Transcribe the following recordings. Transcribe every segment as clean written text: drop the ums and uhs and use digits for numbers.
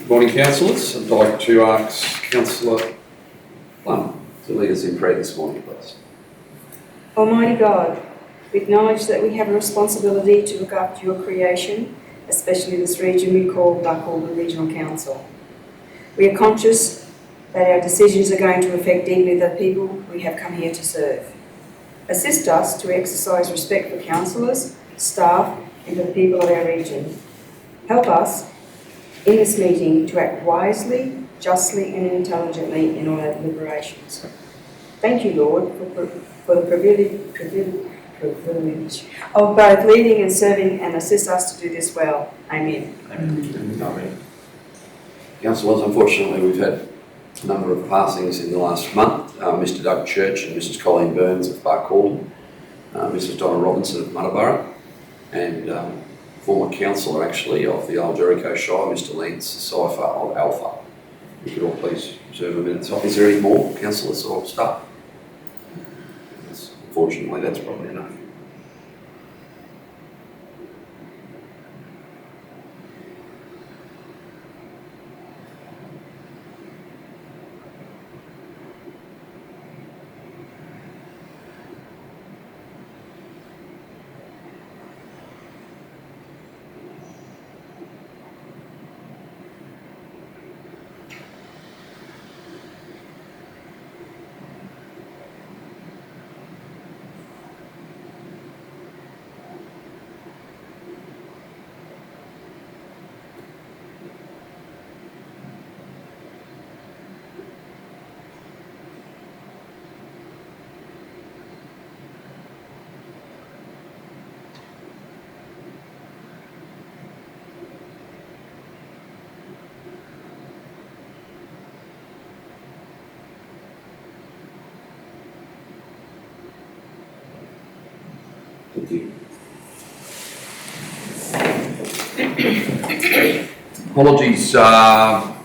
Good morning, councillors. I'd like to ask Councillor Plum to lead us in prayer this morning, please. Almighty God, we acknowledge that we have a responsibility to look after your creation, especially this region we call Blackall Regional Council. We are conscious that our decisions are going to affect deeply the people we have come here to serve. Assist us to exercise respect for councillors, staff and for the people of our region. Help us in this meeting to act wisely, justly and intelligently in all our deliberations. Thank you, Lord, for the privilege of both leading and serving, and assist us to do this well. Amen. Amen. Councillors, unfortunately we've had a number of passings in the last month. Mr Doug Church and Mrs Colleen Burns of Barcaldine, Mrs Donna Robinson of Muttaburra, and former councillor actually of the Old Jericho Shire, Mr Lance Cypher of Alpha. You could all please reserve a minute. Is there any more councillors or staff? Unfortunately, that's probably enough. Thank you. Apologies, it's not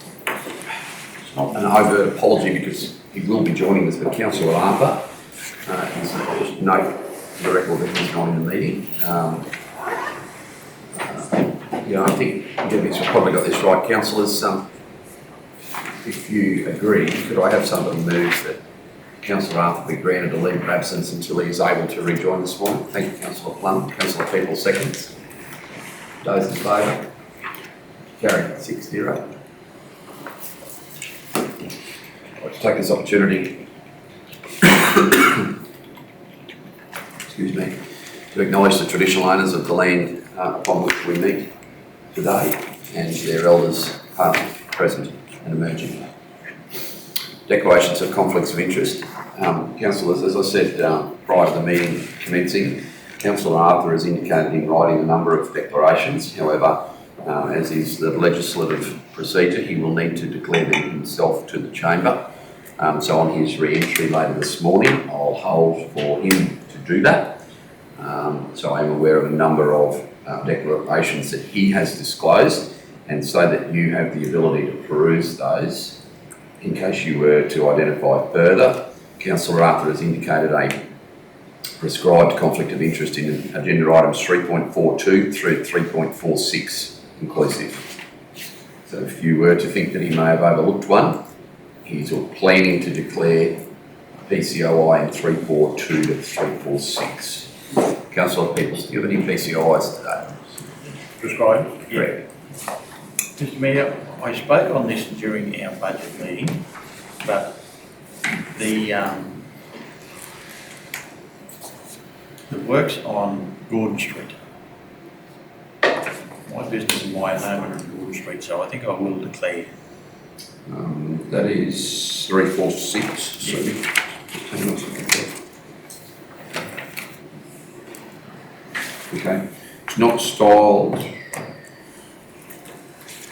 an overt apology because he will be joining us, but Councillor Arthur, just note the record that he's not in the meeting. I think Debbie's probably got this right. Councillors, if you agree, could I have somebody move that Councillor Arthur be granted a leave of absence until he is able to rejoin this morning? Thank you, Councillor Plum. Councillor People seconds. Those in favour? Carried 6-0. I'd like to take this opportunity excuse me, to acknowledge the traditional owners of the land upon which we meet today and their elders past, present and emerging. Declarations of conflicts of interest. Councillors, as I said prior to the meeting commencing, Councillor Arthur has indicated in writing a number of declarations. However, as is the legislative procedure, he will need to declare them himself to the chamber. So on his re-entry later this morning, I'll hold for him to do that. So I am aware of a number of declarations that he has disclosed, and so that you have the ability to peruse those. In case you were to identify further, Councillor Arthur has indicated a prescribed conflict of interest in agenda items 3.42 through 3.46 inclusive. So if you were to think that he may have overlooked one, he's planning to declare PCOI in 3.42 to 3.46. Councillor Peoples, do you have any PCOIs today? Prescribed? Correct. Mr Mayor, I spoke on this during our budget meeting, but the works on Gordon Street. My business and my home are on Gordon Street, so I think I will declare. That is 346. So Yes. hang on a second. Okay. It's not styled.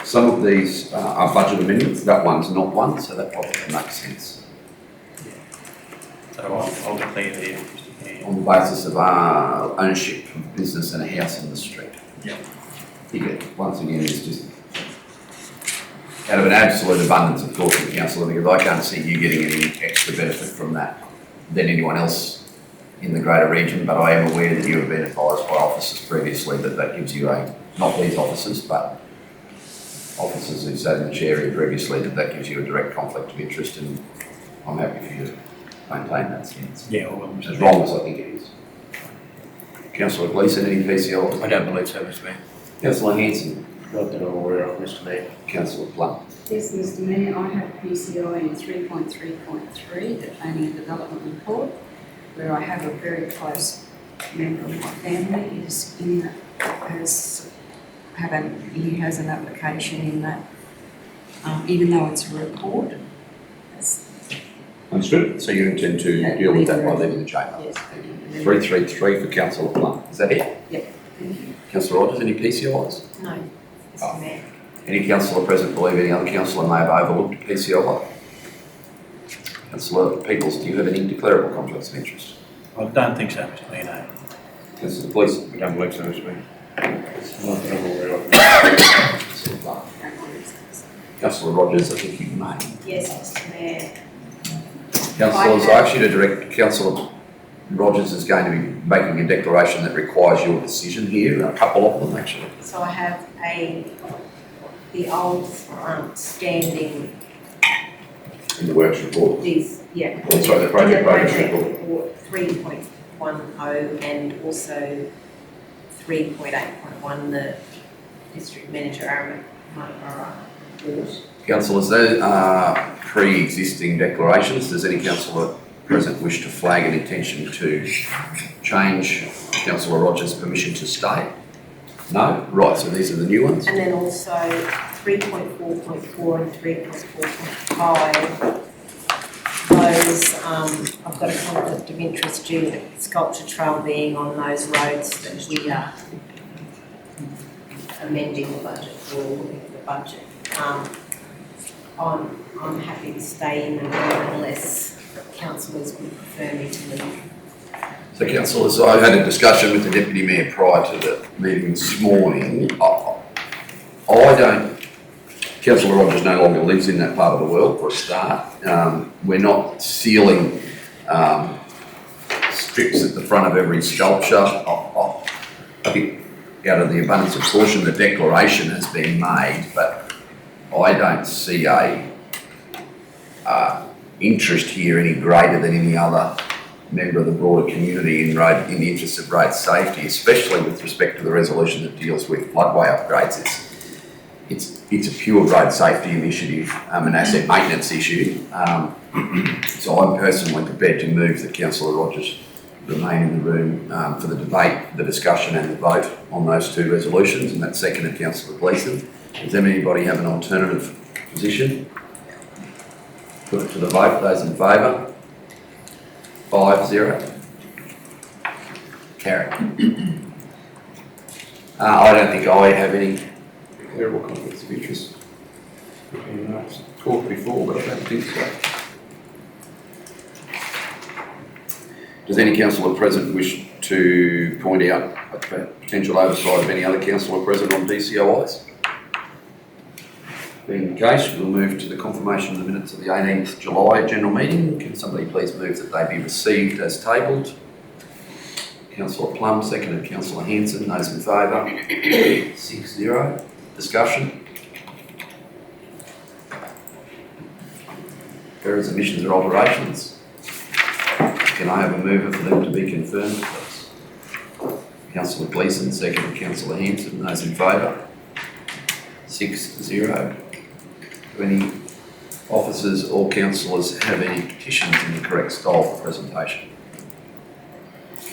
Some of these are budget amendments. That one's not one, so that probably makes sense. So I'll declare there, Mr Mayor. On the basis of ownership of business and a house in the street. Yeah. Once again, it's just out of an absolute abundance of caution, Councillor, because I can't see you getting any extra benefit from that than anyone else in the greater region, but I am aware that you have been advised by officers previously that gives you not these officers, but officers who sat in the chair here previously that gives you a direct conflict of interest, and I'm happy for you to maintain that stance. Yeah, well, As wrong as I think it is. Councillor Gleeson, any PCL? I don't believe so, Mr Mayor. Councillor Hanson? Not that I'm aware of, Mr Mayor. Councillor Plum? Yes, Mr Mayor, I have PCI in 3.3.3, the Planning and Development Report, where I have a very close member of my family is in that, he has an application in that, even though it's a report. That's- Understood. So you intend to Yeah, deal with that by leave it. leaving the chamber? Yes. 333 for Councillor Plum. Is that it? Yep, thank you. Councillor Rogers, any PCIs? No, Oh. Mr Mayor. Any councillor present believe any other councillor may have overlooked a PCI? Councillor Peoples, do you have any declarable conflicts of interest? I don't think so, Mr Mayor, no. Councillor Gleeson? I don't believe so, Mr Mayor. Not that I'm aware of. Councillor Plum? Councillor Rogers, I think you may. Yes, Mr Mayor. Councillors, I ask you to direct Councillor Rogers is going to be making a declaration that requires your decision here, a couple of them actually. So I have the old standing, In the works report. these, yeah. Oh, sorry, the project progress report. report 3.10 and also 3.8.1, the district manager Aaron report. Councillors, those are pre-existing declarations. Does any councillor present wish to flag an intention to change Councillor Rogers' permission to stay? No? Right, so these are the new ones? And then also 3.4.4 and 3.4.5. Those, I've got a conflict of interest due to sculpture trail being on those roads that we are amending the budget for, looking at the budget. I'm happy to stay in the room unless councillors would prefer me to leave. So councillors, I had a discussion with the Deputy Mayor prior to the meeting this morning. Councillor Rogers no longer lives in that part of the world for a start. We're not sealing strips at the front of every sculpture. I think out of the abundance of caution, the declaration has been made, but I don't see a interest here any greater than any other member of the broader community in the interest of road safety, especially with respect to the resolution that deals with floodway upgrades. It's a pure road safety initiative, an asset maintenance issue. So I'm personally prepared to move that Councillor Rogers remain in the room for the debate, the discussion and the vote on those two resolutions, and that's seconded Councillor Gleeson. Does anybody have an alternative position? Put it to the vote. Those in favour? 5-0. Carried. I don't think I have any declarable conflicts of interest. I've talked before, but I don't think so. Does any councillor present wish to point out a potential oversight of any other councillor present on DCOIs? Being the case, we'll move to the confirmation of the minutes of the 18th July general meeting. Can somebody please move that they be received as tabled? Councillor Plum, seconded Councillor Hanson. Those in favour? 6-0. Discussion? Errors, omissions or alterations? Can I have a mover for them to be confirmed, please? Councillor Gleeson, seconded Councillor Hanson. Those in favour? 6-0. Do any officers or councillors have any petitions in the correct style for presentation?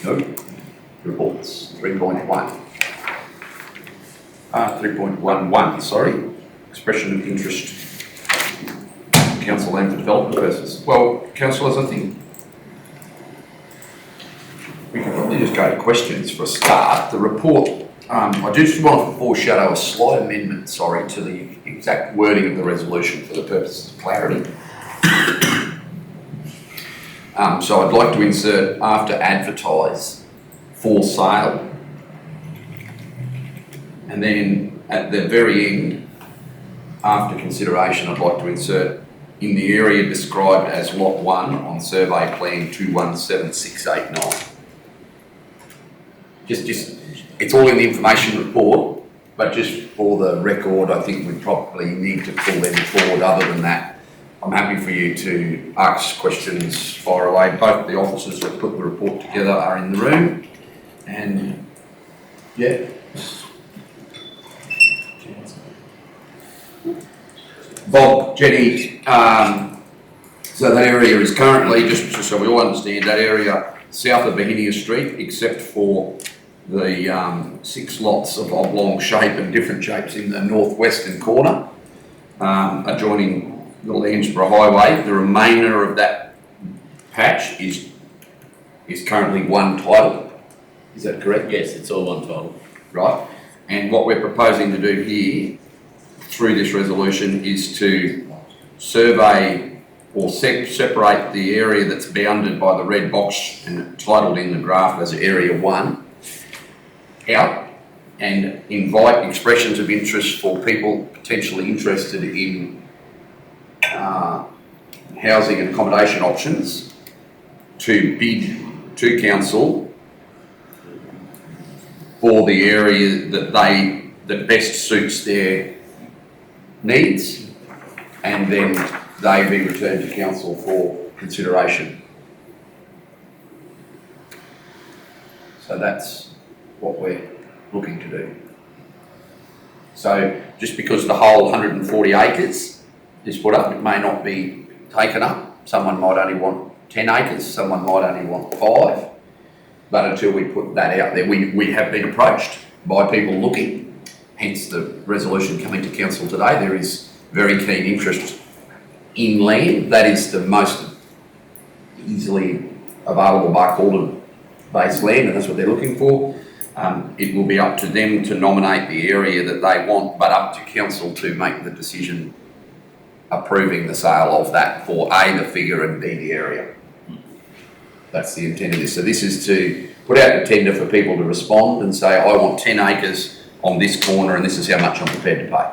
No. Reports. 3.1. 3.11, sorry. Expression of interest. Council land for development purposes. Well, councillors, I think we can probably just go to questions for a start. The report, I just want to foreshadow a slight amendment, to the exact wording of the resolution for the purposes of clarity. So I'd like to insert after advertise for sale. And then at the very end, after consideration, I'd like to insert in the area described as Lot 1 on Survey Plan 217689. It's all in the information report, but just for the record, I think we probably need to pull them forward. Other than that, I'm happy for you to ask questions far away. Both the officers that put the report together are in the room, and yeah. Bob, Jenny, so that area is currently, just so we all understand, that area south of Bohenia Street, except for the 6 lots of oblong shape and different shapes in the northwestern corner, adjoining the Landsborough Highway. The remainder of that patch is currently one title. Is that correct? Yes, it's all one title. Right. And what we're proposing to do here through this resolution is to survey or separate the area that's bounded by the red box and titled in the graph as Area 1 out, and invite expressions of interest for people potentially interested in housing and accommodation options to bid to council for the area that best suits their needs, and then they be returned to council for consideration. So that's what we're looking to do. So just because the whole 140 acres is put up, it may not be taken up. Someone might only want 10 acres, someone might only want 5. But until we put that out there, we have been approached by people looking, hence the resolution coming to council today. There is very keen interest in land. That is the most easily available Barcaldine based land, and that's what they're looking for. It will be up to them to nominate the area that they want, but up to council to make the decision approving the sale of that for A, the figure, and B, the area. That's the intent of this. So this is to put out a tender for people to respond and say, I want 10 acres on this corner and this is how much I'm prepared to pay.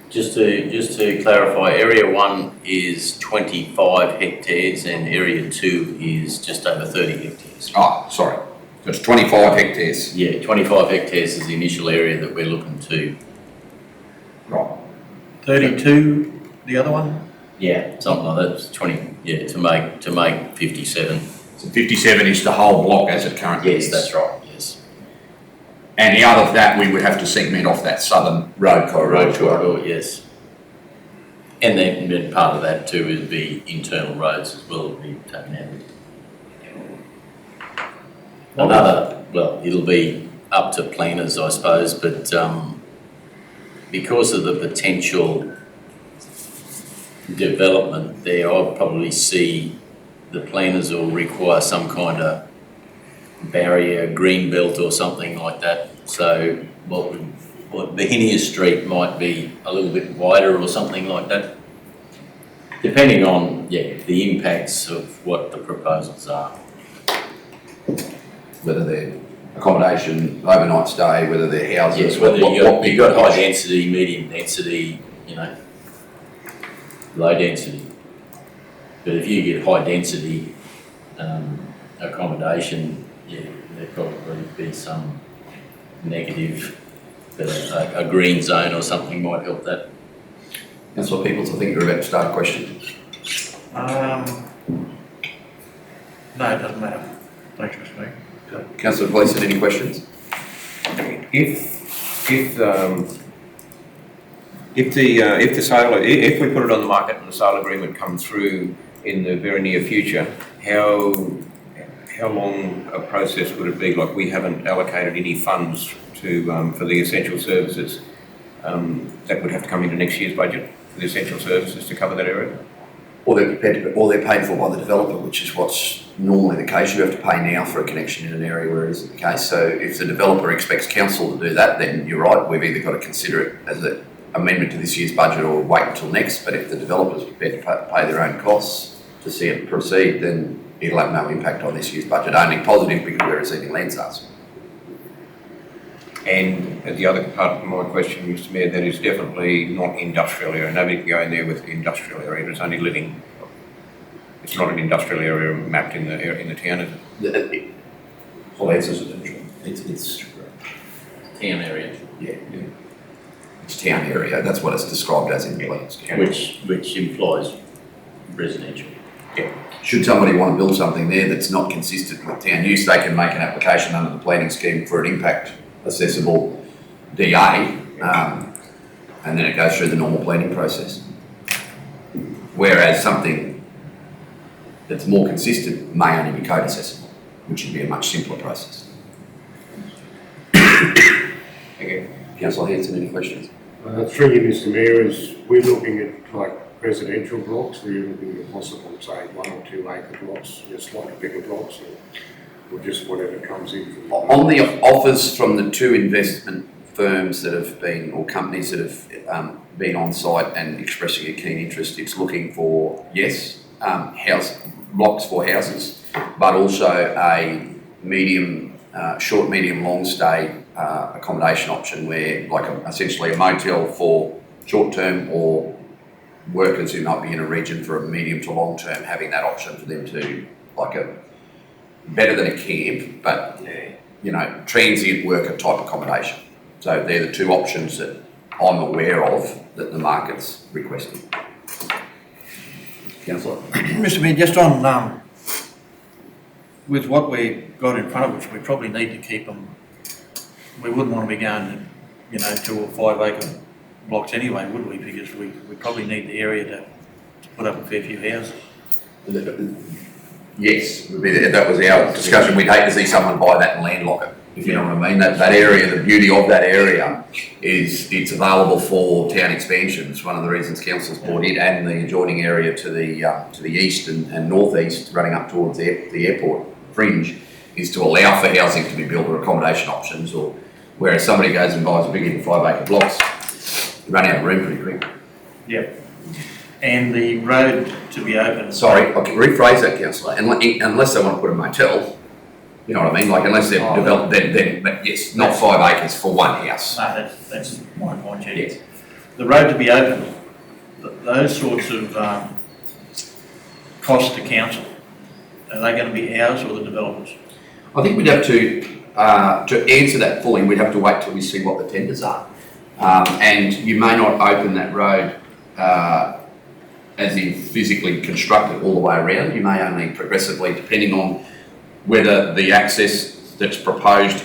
Just to clarify, Area 1 is 25 hectares and Area 2 is just over 30 hectares. Oh, sorry. So it's 25 hectares. Yeah, 25 hectares is the initial area that we're looking to. Right. 32, the other one? Yeah, something like that. It's 20. Yeah, to make 57. So 57 is the whole block as it currently is. Yes, that's right. Yes. And the other of that, we would have to segment off that southern road corridor. Corridor, yes. And then part of that too would be internal roads as well, would be taken out. It'll be up to planners, I suppose, but because of the potential development there, I'll probably see the planners will require some kind of barrier, green belt or something like that. So what Bohenia Street might be a little bit wider or something like that, depending on the impacts of what the proposals are. Whether they're accommodation, overnight stay, whether they're houses. Yes, whether you've got high density, medium density, low density. But if you get high density accommodation, there'd probably be some negative, but a green zone or something might help that. That's what people think you're about to start a question. No, it doesn't matter. Thanks for speaking. Councillor Gleeson, any questions? If we put it on the market and the sale agreement comes through in the very near future, how long a process would it be? Like, we haven't allocated any funds to for the essential services that would have to come into next year's budget for the essential services to cover that area. Or they're paid for by the developer, which is what's normally the case. You have to pay now for a connection in an area where it isn't the case. So if the developer expects council to do that, then you're right. We've either got to consider it as an amendment to this year's budget or wait until next. But if the developer's prepared to pay their own costs to see it proceed, then it'll have no impact on this year's budget. Only positive because we're receiving land sales. And the other part of my question, Mr. Mayor, that is definitely not industrial area. Nobody can go in there with the industrial area. It's only living. It's not an industrial area mapped in the town, is it? Whole answers are true. It's town area, Yeah. It's town area, that's what it's described as in the plans. which implies residential. Should somebody want to build something there that's not consistent with town use, they can make an application under the planning scheme for an impact assessable DA, and then it goes through the normal planning process. Whereas something that's more consistent may only be code accessible, which would be a much simpler process. Okay. Councillor Hanson, any questions? Through you, Mr Mayor, is we're looking at like residential blocks, we're looking at possible, say, 1 or 2 acre blocks, just slightly bigger blocks, or just whatever comes in from the On the offers from the 2 investment firms that have been, or companies that have been on site and expressing a keen interest, it's looking for, yes, house blocks for houses, but also a medium, short, medium, long stay accommodation option where, like essentially a motel for short term, or workers who might be in a region for a medium to long term, having that option for them to, like a, better than a camp, but you know, transient worker type accommodation. So they're the 2 options that I'm aware of that the market's requesting. Councillor? Mr Mayor, just on, with what we've got in front of us, we probably need to keep them, we wouldn't want to be going to, 2 or 5 acre blocks anyway, would we? Because we probably need the area to put up a fair few houses. Yes, that was our discussion. We'd hate to see someone buy that and landlock it, if you know what I mean. That area, the beauty of that area is it's available for town expansion. It's one of the reasons council's bought it and the adjoining area to the east and northeast, running up towards the airport fringe, is to allow for housing to be built or accommodation options. Or whereas somebody goes and buys bigger than 5 acre blocks, you run out of room pretty quick. Yep. And the road to be open. Sorry, I can rephrase that, councillor. Unless they want to put a motel, you know what I mean? Like unless they've developed, then but yes, not 5 acres for one house. No, that's my point, yeah. Yes. The road to be open, those sorts of costs to council, are they going to be ours or the developers? I think we'd have to answer that fully, we'd have to wait till we see what the tenders are. And you may not open that road as in physically construct it all the way around. You may only progressively, depending on whether the access that's proposed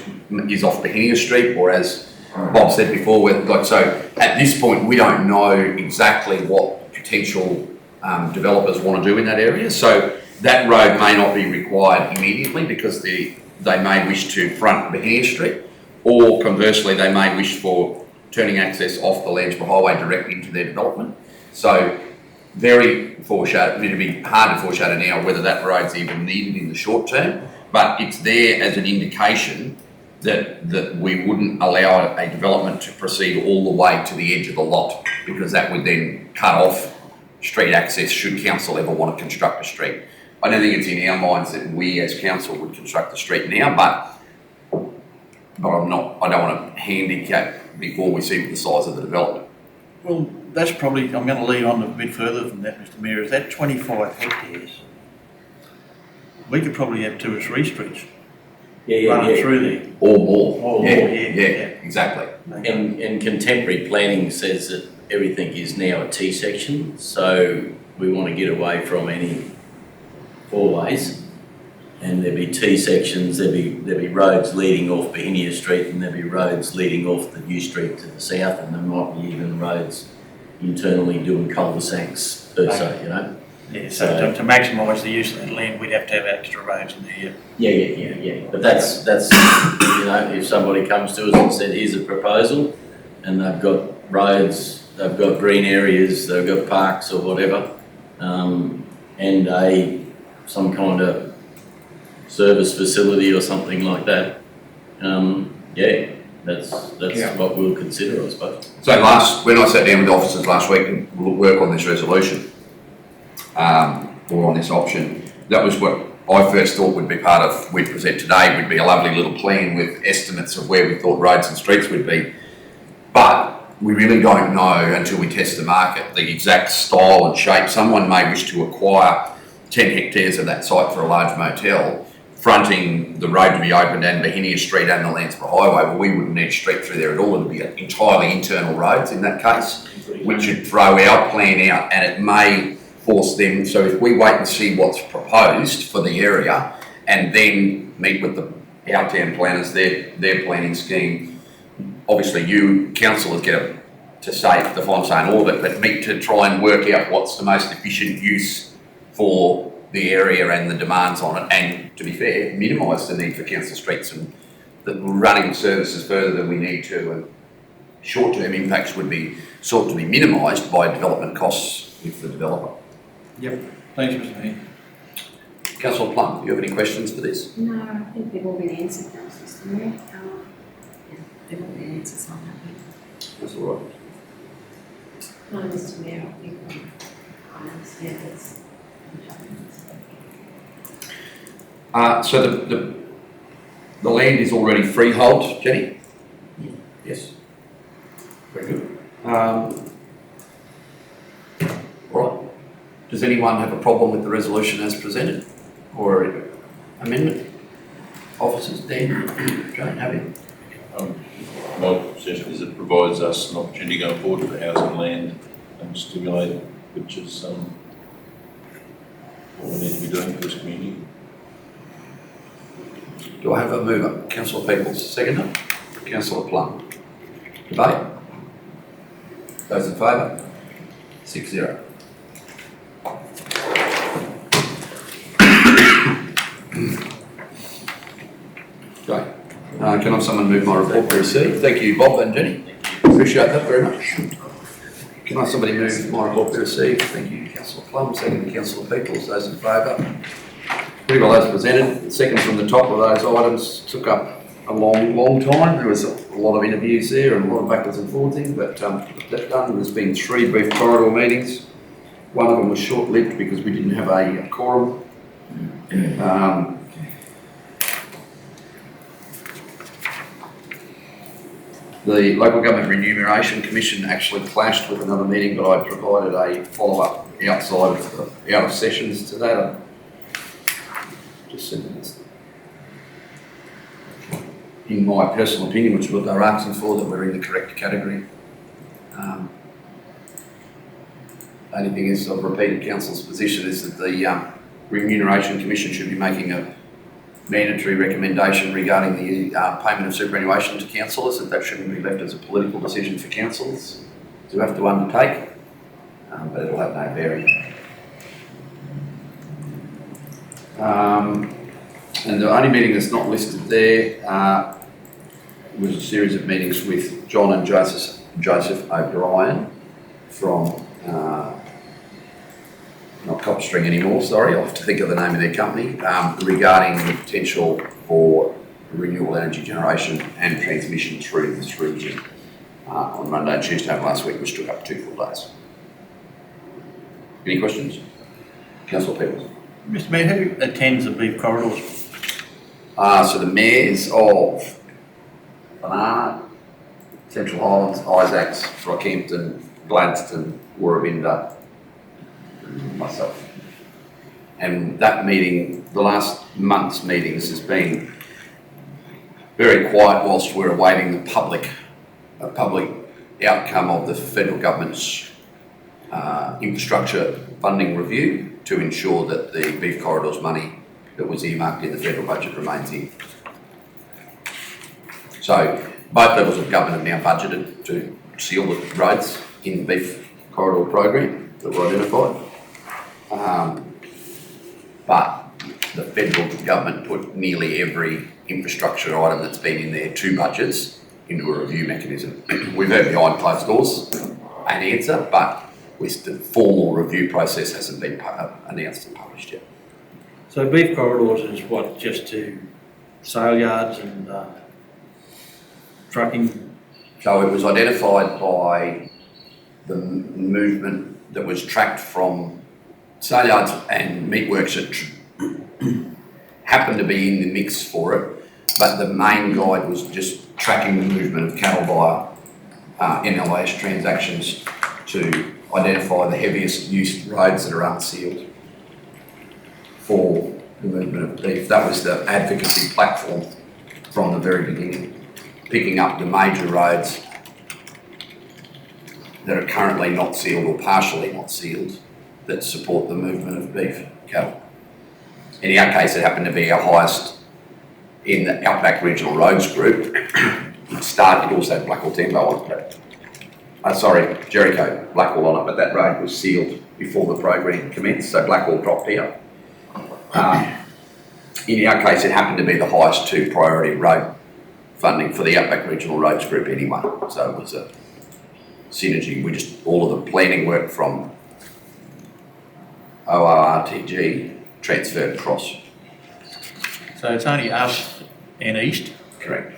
is off Bohenia Street, or as Bob said before, so at this point we don't know exactly what potential developers want to do in that area. So that road may not be required immediately because they may wish to front Bohenia Street, or conversely they may wish for turning access off the Langeborough Highway direct into their development. So it'd be hard to foreshadow now whether that road's even needed in the short term, but it's there as an indication that we wouldn't allow a development to proceed all the way to the edge of the lot, because that would then cut off street access should council ever want to construct a street. I don't think it's in our minds that we as council would construct the street now, but I don't want to handicap before we see the size of the development. Well, that's probably, I'm going to lead on a bit further than that, Mr Mayor, is that 25 hectares, we could probably have 2 or 3 streets running through there. Or more. Or more, yeah. Exactly. And contemporary planning says that everything is now a T section, so we want to get away from any 4 ways. And there'll be T sections, there'll be roads leading off Bohenia Street, and there'll be roads leading off the new street to the south, and there might be even roads internally doing cul-de-sacs per se, you know? Yeah, so to maximise the use of that land, we'd have to have extra roads in there. Yeah. But that's if somebody comes to us and said, here's a proposal, and they've got roads, they've got green areas, they've got parks or whatever, and some kind of service facility or something like that, that's what we'll consider, I suppose. So when I sat down with the officers last week and work on this resolution, or on this option, that was what I first thought would be part of we'd present today, would be a lovely little plan with estimates of where we thought roads and streets would be. But we really don't know until we test the market, the exact style and shape. Someone may wish to acquire 10 hectares of that site for a large motel fronting the road to be opened and Bohenia Street and the Landsborough Highway, well, we wouldn't need a street through there at all. It would be entirely internal roads in that case, which should throw our plan out, and it may force them, so if we wait and see what's proposed for the area and then meet with our town planners, their planning scheme, obviously you councillors get to say the final say in all of it, but meet to try and work out what's the most efficient use for the area and the demands on it, and to be fair, minimise the need for council streets and the running services further than we need to, and short-term impacts would be sought to be minimised by development costs with the developer. Yep, thanks, Mr Mayor. Councillor Plum, do you have any questions for this? No, I think they've all been answered, thanks, Mr Mayor. Yeah, they've all been answered, so I'm happy. That's all right. No, Mr Mayor, I think I understand this. So the land is already freehold, Jenny? Yes. Very good. All right. Does anyone have a problem with the resolution as presented, or amendment? Officers, Dan, Jane, have you? My suggestion is it provides us an opportunity going forward for housing land and stimulate, which is what we need to be doing for this community. Do I have a mover? Councillor Peoples, seconder. Councillor Plum. Debate? Those in favour? 6-0. Great. Can I have someone move my report be received? Thank you, Bob and Jenny. Appreciate that very much. Can I have somebody move my report be received? Thank you, Councillor Plum. Second, Councillor Peoples. Those in favour? Pretty well as presented. Second from the top of those items took up a long time. There was a lot of interviews there and a lot of backwards and forwards in, but that's done. There's been 3 brief corridor meetings. One of them was short-lived because we didn't have a quorum. The Local Government Remuneration Commission actually clashed with another meeting, but I provided a follow-up outside of out of sessions to that. Just said that in my personal opinion, which is what they're asking for, that we're in the correct category. Only thing is, I've repeated Council's position, is that the Remuneration Commission should be making a mandatory recommendation regarding the payment of superannuation to councillors, that shouldn't be left as a political decision for councillors to have to undertake, but it'll have no bearing. And the only meeting that's not listed there was a series of meetings with John and Joseph O'Brien from, not Copstring anymore, sorry, I'll have to think of the name of their company, regarding the potential for renewable energy generation and transmission through this region on Monday and Tuesday of last week, which took up 2 full days. Any questions? Councillor Peoples. Mr Mayor, who attends the beef corridors? So the mayors of Banana, Central Highlands, Isaacs, Rockhampton, Gladstone, Warrabinda, and myself. And that meeting, the last month's meetings, has been very quiet whilst we're awaiting the public outcome of the federal government's infrastructure funding review to ensure that the beef corridors money that was earmarked in the federal budget remains in. So both levels of government have now budgeted to seal the roads in the beef corridor program that were identified. But the federal government put nearly every infrastructure item that's been in their 2 budgets into a review mechanism. We've heard behind closed doors an answer, but the formal review process hasn't been announced and published yet. So beef corridors is what, just to sale yards and trucking? So it was identified by the movement that was tracked from sale yards and meatworks that happened to be in the mix for it, but the main guide was just tracking the movement of cattle via NLAS transactions to identify the heaviest used roads that are unsealed for the movement of beef. That was the advocacy platform from the very beginning, picking up the major roads that are currently not sealed or partially not sealed that support the movement of beef cattle. In our case, it happened to be our highest in the Outback Regional Roads Group. It also had Blackwall Tembo on it. Jericho, Blackwall on it, but that road was sealed before the program commenced, so Blackwall dropped out. In our case, it happened to be the highest 2 priority road funding for the Outback Regional Roads Group anyway, so it was a synergy. All of the planning work from ORRTG transferred across. So it's only us and East? Correct.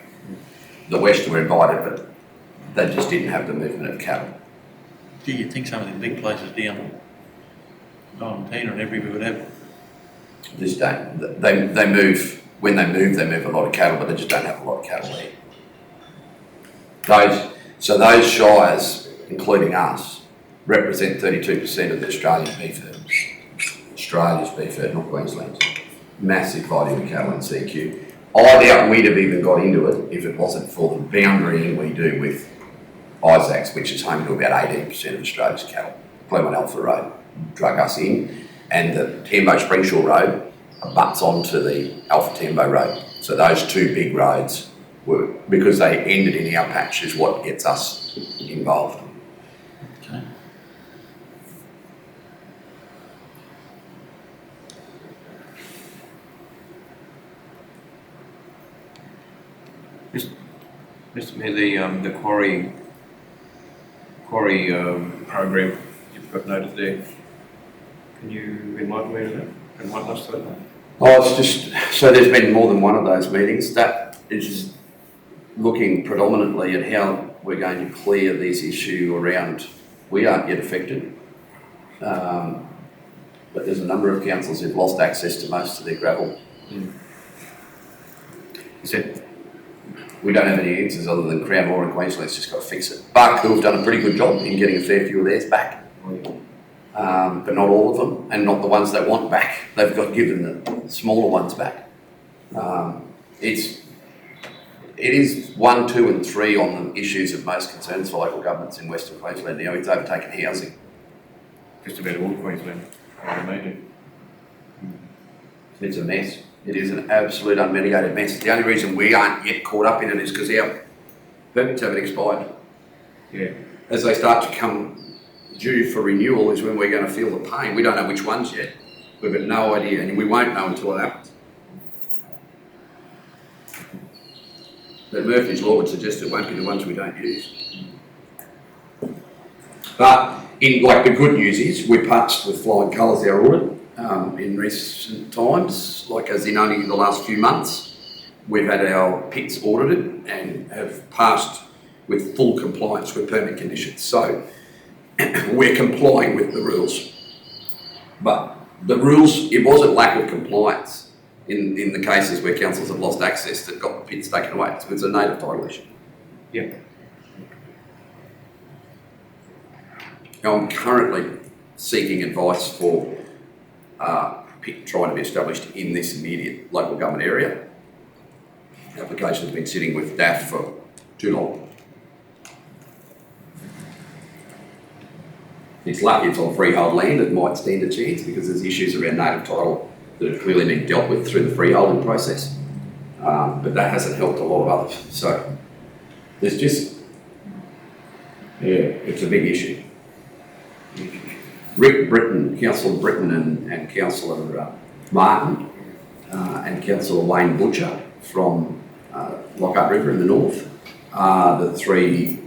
The West were invited, but they just didn't have the movement of cattle. Gee, you'd think some of the big places down Valentina and everywhere would have. This day, they move, when they move a lot of cattle, but they just don't have a lot of cattle there. Those shires, including us, represent 32% of the Australian beef herd. Australia's beef herd, not Queensland's. Massive volume of cattle in CQ. I doubt we'd have even got into it if it wasn't for the boundarying we do with Isaacs, which is home to about 18% of Australia's cattle. Clement Alpha Road drug us in, and the Tambo Springshaw Road butts onto the Alpha Tambo Road. So those 2 big roads were, because they ended in our patch, is what gets us involved. Okay. Mr Mayor, the quarry program you've got noted there, can you enlighten me to that? Enlighten us to that? Oh, it's just, so there's been more than one of those meetings. That is looking predominantly at how we're going to clear this issue around, we aren't yet affected, but there's a number of councils who've lost access to most of their gravel. We don't have any answers other than Crown Law in Queensland's just got to fix it. Bark Hill have done a pretty good job in getting a fair few of theirs back, but not all of them, and not the ones they want back. They've got given the smaller ones back. It is 1, 2 and 3 on the issues of most concerns for local governments in Western Queensland now. It's overtaken housing. Just about all Queensland, I imagine. It's a mess. It is an absolute unmitigated mess. The only reason we aren't yet caught up in it is because our permits haven't expired. Yeah. As they start to come due for renewal is when we're going to feel the pain. We don't know which ones yet. We've got no idea, and we won't know until it happens. But Murphy's Law would suggest it won't be the ones we don't use. But the good news is we passed with flying colours our audit in recent times, as in only the last few months. We've had our pits audited and have passed with full compliance with permit conditions. So we're complying with the rules. But the rules, it wasn't lack of compliance in the cases where councils have lost access that got the pits taken away. So it's a native title issue. Yeah. Now, I'm currently seeking advice for pit trying to be established in this immediate local government area. The application's been sitting with DAF for too long. It's lucky it's on freehold land, it might stand a chance because there's issues around native title that have clearly been dealt with through the freeholding process. But that hasn't helped a lot of others. So there's just, it's a big issue. Rick Britton, Councillor Britton and Councillor Martin and Councillor Wayne Butcher from Lockhart River in the north are the 3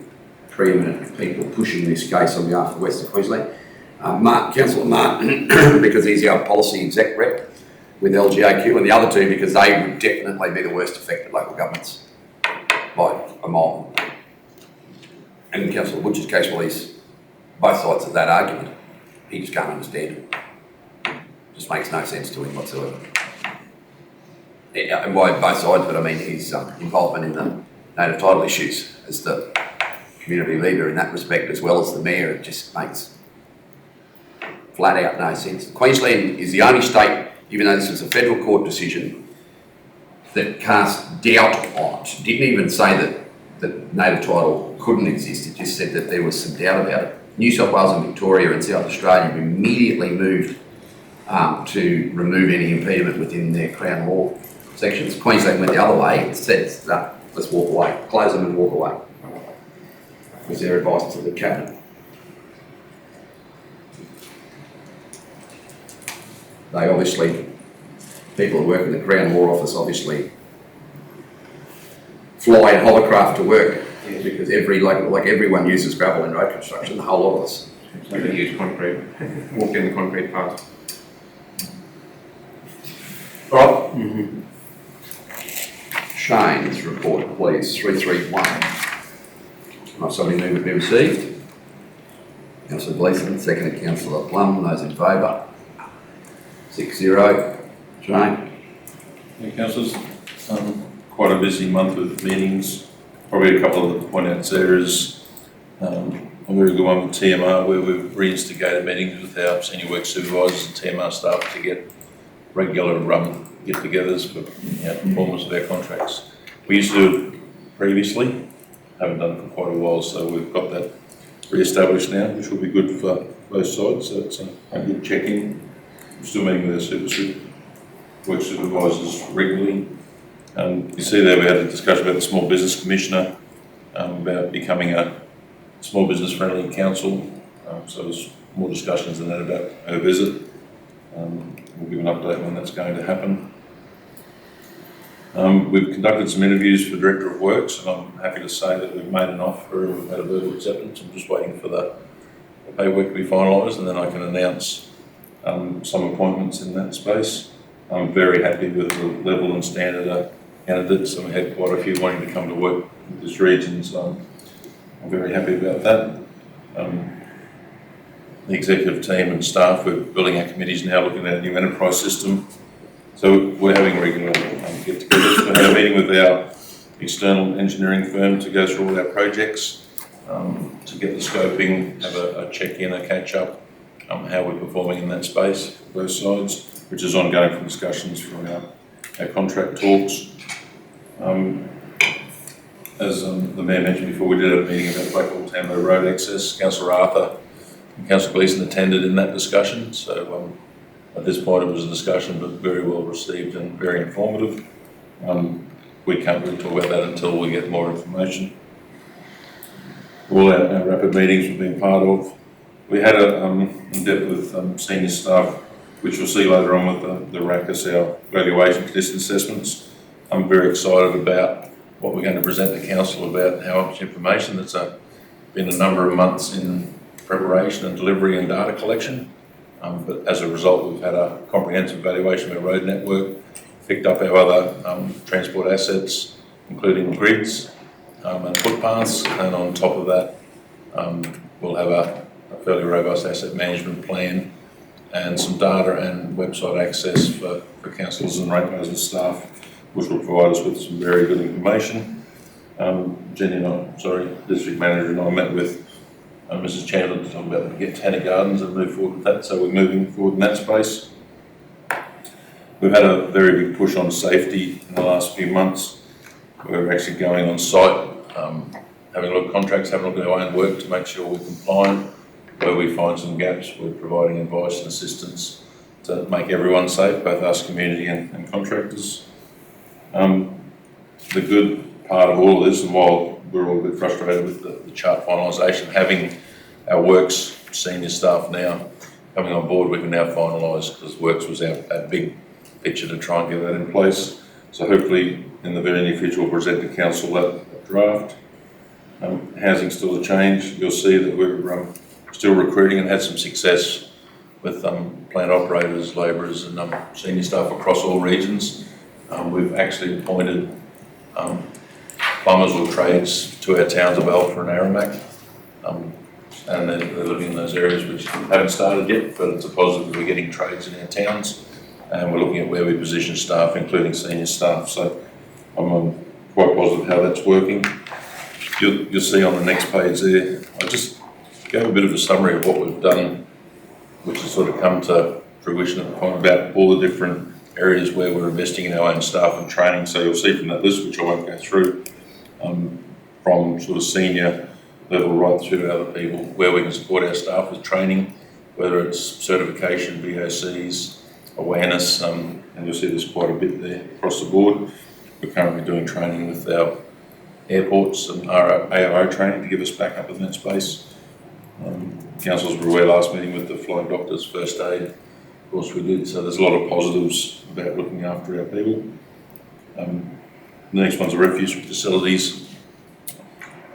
preeminent people pushing this case on behalf of Western Queensland. Councillor Martin, because he's our policy exec rep with LGAQ, and the other 2 because they would definitely be the worst affected local governments by a mile. And in Councillor Butcher's case, well, he's both sides of that argument. He just can't understand it. Just makes no sense to him whatsoever. And by both sides, but I mean his involvement in the native title issues as the community leader in that respect, as well as the mayor, it just makes flat out no sense. Queensland is the only state even though this was a federal court decision that cast doubt on it, didn't even say that native title couldn't exist, it just said that there was some doubt about it. New South Wales and Victoria and South Australia immediately moved to remove any impediment within their Crown Law sections. Queensland went the other way, it said, no, let's walk away, close them and walk away. Was their advice to the Cabinet. They obviously, people who work in the Crown Law Office obviously fly in hovercraft to work, because like everyone uses gravel in road construction, the whole lot of us. Maybe use concrete, walk in the concrete path. Right. Shane's report, please, 331. Somebody move it be received. Councillor Gleeson, seconded Councillor Plum, those in favour. 6-0. Shane? Yeah, councillors, quite a busy month with meetings. Probably a couple of the point outs there is a very good one with TMR, where we've reinstigated meetings with our senior work supervisors and TMR staff to get regular get-togethers for performance of our contracts. We used to do it previously, haven't done it for quite a while, so we've got that re-established now, which will be good for both sides, so it's a good check-in. We're still meeting with our work supervisors regularly. You see there we had a discussion about the Small Business Commissioner, about becoming a small business friendly council, so there's more discussions than that about her visit. We'll give an update when that's going to happen. We've conducted some interviews for Director of Works, and I'm happy to say that we've made an offer and we've had a verbal acceptance. I'm just waiting for the paperwork to be finalised, and then I can announce some appointments in that space. I'm very happy with the level and standard of candidates, and we had quite a few wanting to come to work in this region, so I'm very happy about that. The executive team and staff, we're building our committees now, looking at a new enterprise system. So we're having regular get-togethers. We had a meeting with our external engineering firm to go through all our projects, to get the scoping, have a check-in, a catch-up, how we're performing in that space, both sides, which is ongoing from discussions from our contract talks. As the Mayor mentioned before, we did have a meeting about Blackwell Tambo Road access. Councillor Arthur and Councillor Gleeson attended in that discussion, so at this point it was a discussion, but very well received and very informative. We can't really talk about that until we get more information. All our rapid meetings we've been part of. We had a in-depth with senior staff, which we'll see later on with the RACUS, our valuation condition assessments. I'm very excited about what we're going to present the council about how much information. That's been a number of months in preparation and delivery and data collection. But as a result, we've had a comprehensive valuation of our road network, picked up our other transport assets, including grids and footpaths, and on top of that, we'll have a fairly robust asset management plan and some data and website access for councillors and ratepayers and staff, which will provide us with some very good information. District Manager and I met with Mrs. Chandler to talk about the Botanic Gardens and move forward with that, so we're moving forward in that space. We've had a very big push on safety in the last few months. We're actually going on site, having a look at contracts, having a look at our own work to make sure we're compliant. Where we find some gaps, we're providing advice and assistance to make everyone safe, both us, community and contractors. The good part of all of this, and while we're all a bit frustrated with the chart finalisation, having our works senior staff now coming on board, we can now finalise, because works was our big picture to try and get that in place. So hopefully in the very near future we'll present to council that draft. Housing still a change. You'll see that we're still recruiting and had some success with plant operators, labourers and senior staff across all regions. We've actually appointed plumbers or trades to our towns of Alpha and Aramac, and they're living in those areas which haven't started yet, but it's a positive that we're getting trades in our towns, and we're looking at where we position staff, including senior staff. So I'm quite positive how that's working. You'll see on the next page there, I just gave a bit of a summary of what we've done, which has sort of come to fruition at the time about all the different areas where we're investing in our own staff and training. So you'll see from that list, which I won't go through, from sort of senior level right through to other people, where we can support our staff with training, whether it's certification, BOCs, awareness, and you'll see there's quite a bit there across the board. We're currently doing training with our airports and ARO training to give us back up in that space. Councils were aware last meeting with the flying doctors, first aid, of course we did, so there's a lot of positives about looking after our people. The next one's the refuse facilities.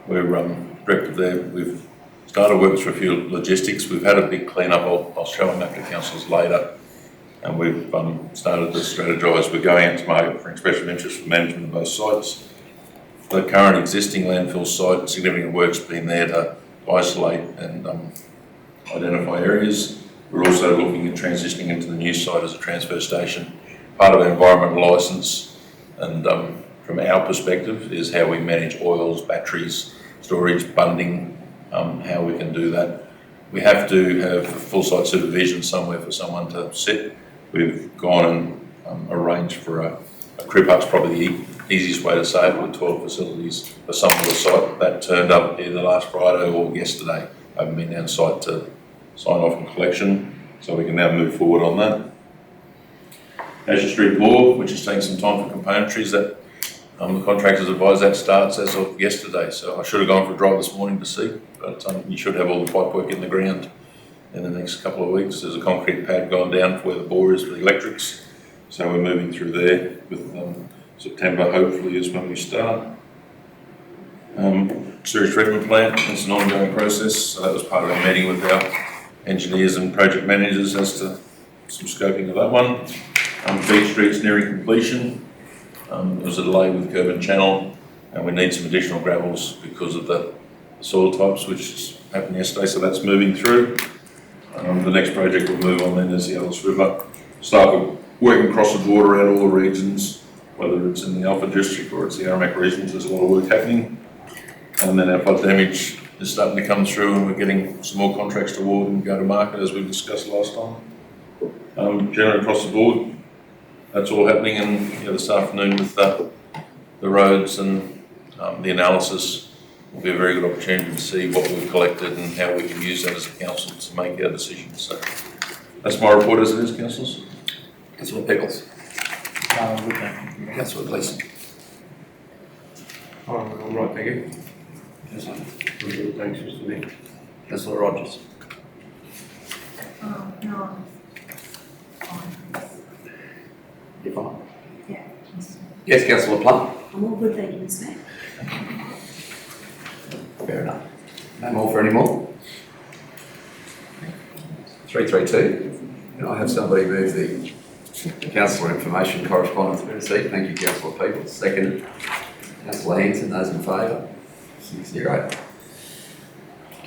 We're directed there. We've started working through a few logistics. We've had a big clean-up. I'll show them after councils later. And we've started to strategise. We're going out to market for expression of interest for management of both sites. The current existing landfill site, significant work's been there to isolate and identify areas. We're also looking at transitioning into the new site as a transfer station. Part of our environmental licence and from our perspective is how we manage oils, batteries, storage, bunding, how we can do that. We have to have full site supervision somewhere for someone to sit. We've gone and arranged for a crib hut's probably the easiest way to say it, with 12 facilities for some of the site. That turned up either last Friday or yesterday. I haven't been down site to sign off on collection, so we can now move forward on that. Azure Street Law, which is taking some time for componentries, that the contractors advised that starts as of yesterday, so I should have gone for a drive this morning to see, but you should have all the pipe work in the ground in the next couple of weeks. There's a concrete pad going down for where the bore is for the electrics, so we're moving through there with September hopefully is when we start. Sewage treatment plant, it's an ongoing process, so that was part of our meeting with our engineers and project managers as to some scoping of that one. Beach Street's nearing completion. There was a delay with curb and channel, and we need some additional gravels because of the soil types, which happened yesterday, so that's moving through. The next project we'll move on then is the Alice River. Staff are working across the board around all the regions, whether it's in the Alpha District or it's the Aramac regions, there's a lot of work happening. And then our flood damage is starting to come through, and we're getting some more contracts to award and go to market as we discussed last time. Generally across the board, that's all happening, and this afternoon with the roads and the analysis will be a very good opportunity to see what we've collected and how we can use that as a council to make our decisions. So that's my report as it is, councillors. Councillor Pickles. Good thing. Councillor Gleeson. All right, thank you. Councillor Thanks, Mr. Nick. Councillor Rogers. No. You're fine. Yeah. Yes, Councillor Plum. I'm all good, thank you, Mr. Mayor. Fair enough. No more for any more? 332. Can I have somebody move the councillor information correspondence be received? Thank you, Councillor Peoples. Second, Councillor Hanson. Those in favour? 6-0.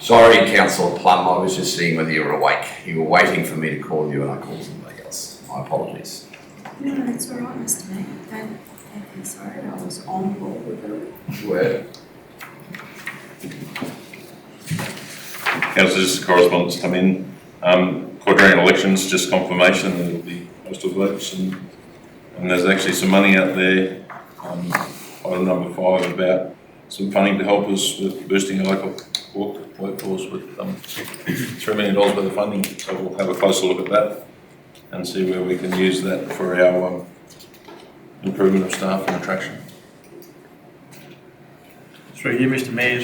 Sorry, Councillor Plum, I was just seeing whether you were awake. You were waiting for me to call you and I called somebody else. My apologies. No, that's all right, Mr. Mayor. Don't be sorry, I was on board with it. Where? Councillors, correspondence come in. Quadrennial elections, just confirmation that it'll be postal votes, and there's actually some money out there, item number 5, about some funding to help us with boosting our local workforce with $3 million worth of funding. So we'll have a closer look at that and see where we can use that for our improvement of staff and attraction. Through you, Mr. Mayor,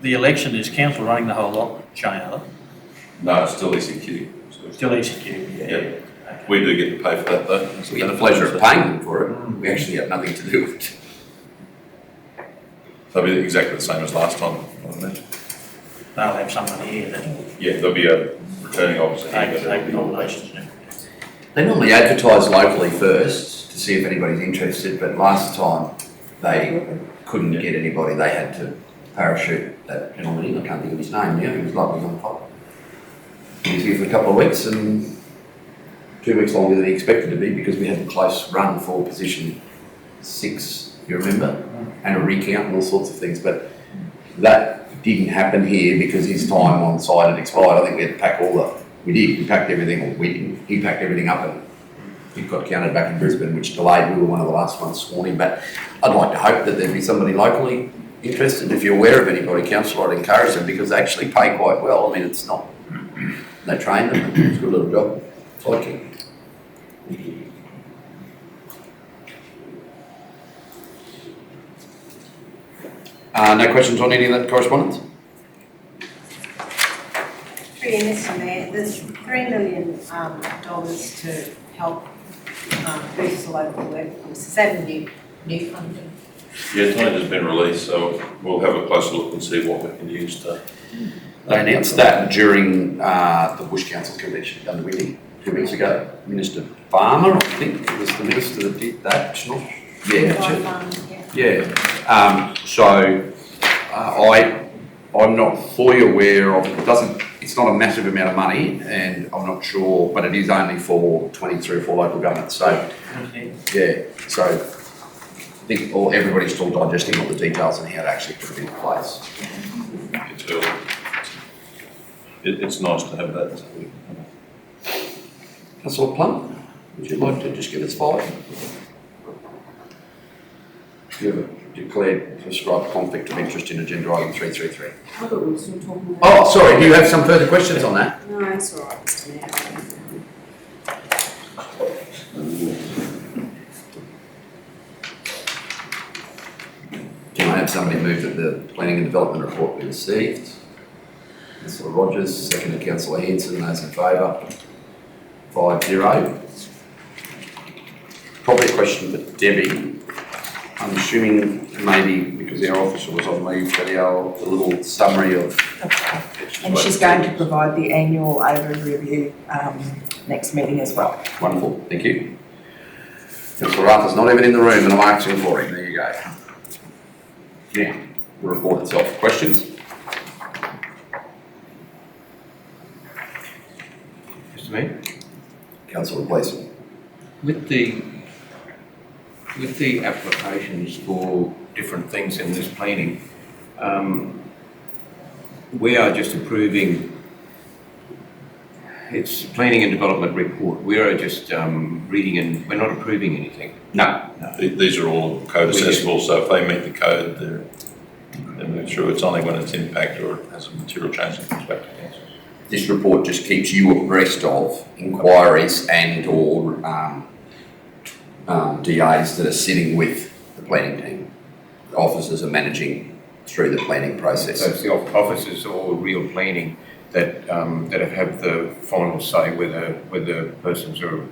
the election is council running the whole lot, Shane, are they? No, it's still ECQ. So Still ECQ, yeah. Yeah. We do get to pay for that though. We get the pleasure of paying them for it. We actually have nothing to do with it. They'll be exactly the same as last time, won't they? They'll have someone here that Yeah, there'll be a returning officer here. take the nominations now. They normally advertise locally first to see if anybody's interested, but last time they couldn't get anybody. They had to parachute that gentleman in. I can't think of his name now. He was lovely on top. He was here for a couple of weeks and 2 weeks longer than he expected to be because we had a close run for position 6, you remember, and a recount and all sorts of things. But that didn't happen here because his time on site had expired. I think we had to pack all the we did, we packed everything, or we didn't, he packed everything up and it got counted back in Brisbane, which delayed, we were one of the last ones sworn in, but I'd like to hope that there'd be somebody locally interested. If you're aware of anybody, councillor, I'd encourage them because they actually pay quite well. I mean, it's not, they train them, it's a good little job. Thank you. No questions on any of that correspondence? Through you, Mr Mayor, there's $3 million to help boost the local workforce. Is that a new funding? Yeah, tonnage has been released, so we'll have a closer look and see what we can use to. They announced that during the Bush Council convention down in Windy 2 weeks ago. Minister Farmer, I think, was the minister that did that. It's not, I'm not fully aware of, it's not a massive amount of money, and I'm not sure, but it is only for 23 or 4 local governments, so, yeah, so I think everybody's still digesting all the details and how to actually put it into place. It's early. It's nice to have that. Councillor Plum, would you like to just give us 5? You have a declared prescribed conflict of interest in agenda item 333. I thought we were still talking about. Oh, sorry, do you have some further questions on that? No, it's all right, Mr Mayor. Can I have somebody move that the planning and development report be received? Councillor Rogers, seconded Councillor Hanson, those in favour? 5-0. Probably a question for Debbie. I'm assuming maybe because our officer was on leave, but the little summary of. And she's going to provide the annual overview next meeting as well. Wonderful, thank you. Councillor Arthur's not even in the room and I'm asking for him, there you go. Now, the report itself, questions? Mr Mayor? Councillor Gleeson. With the applications for different things in this planning, we are just approving, it's planning and development report. We are just reading and we're not approving anything. No. These are all code accessible, so if they meet the code, they're moved through. It's only when it's impact or it has a material change that comes back to council. This report just keeps you abreast of inquiries and or DAs that are sitting with the planning team. The officers are managing through the planning process. So it's the officers or real planning that have the final say whether persons are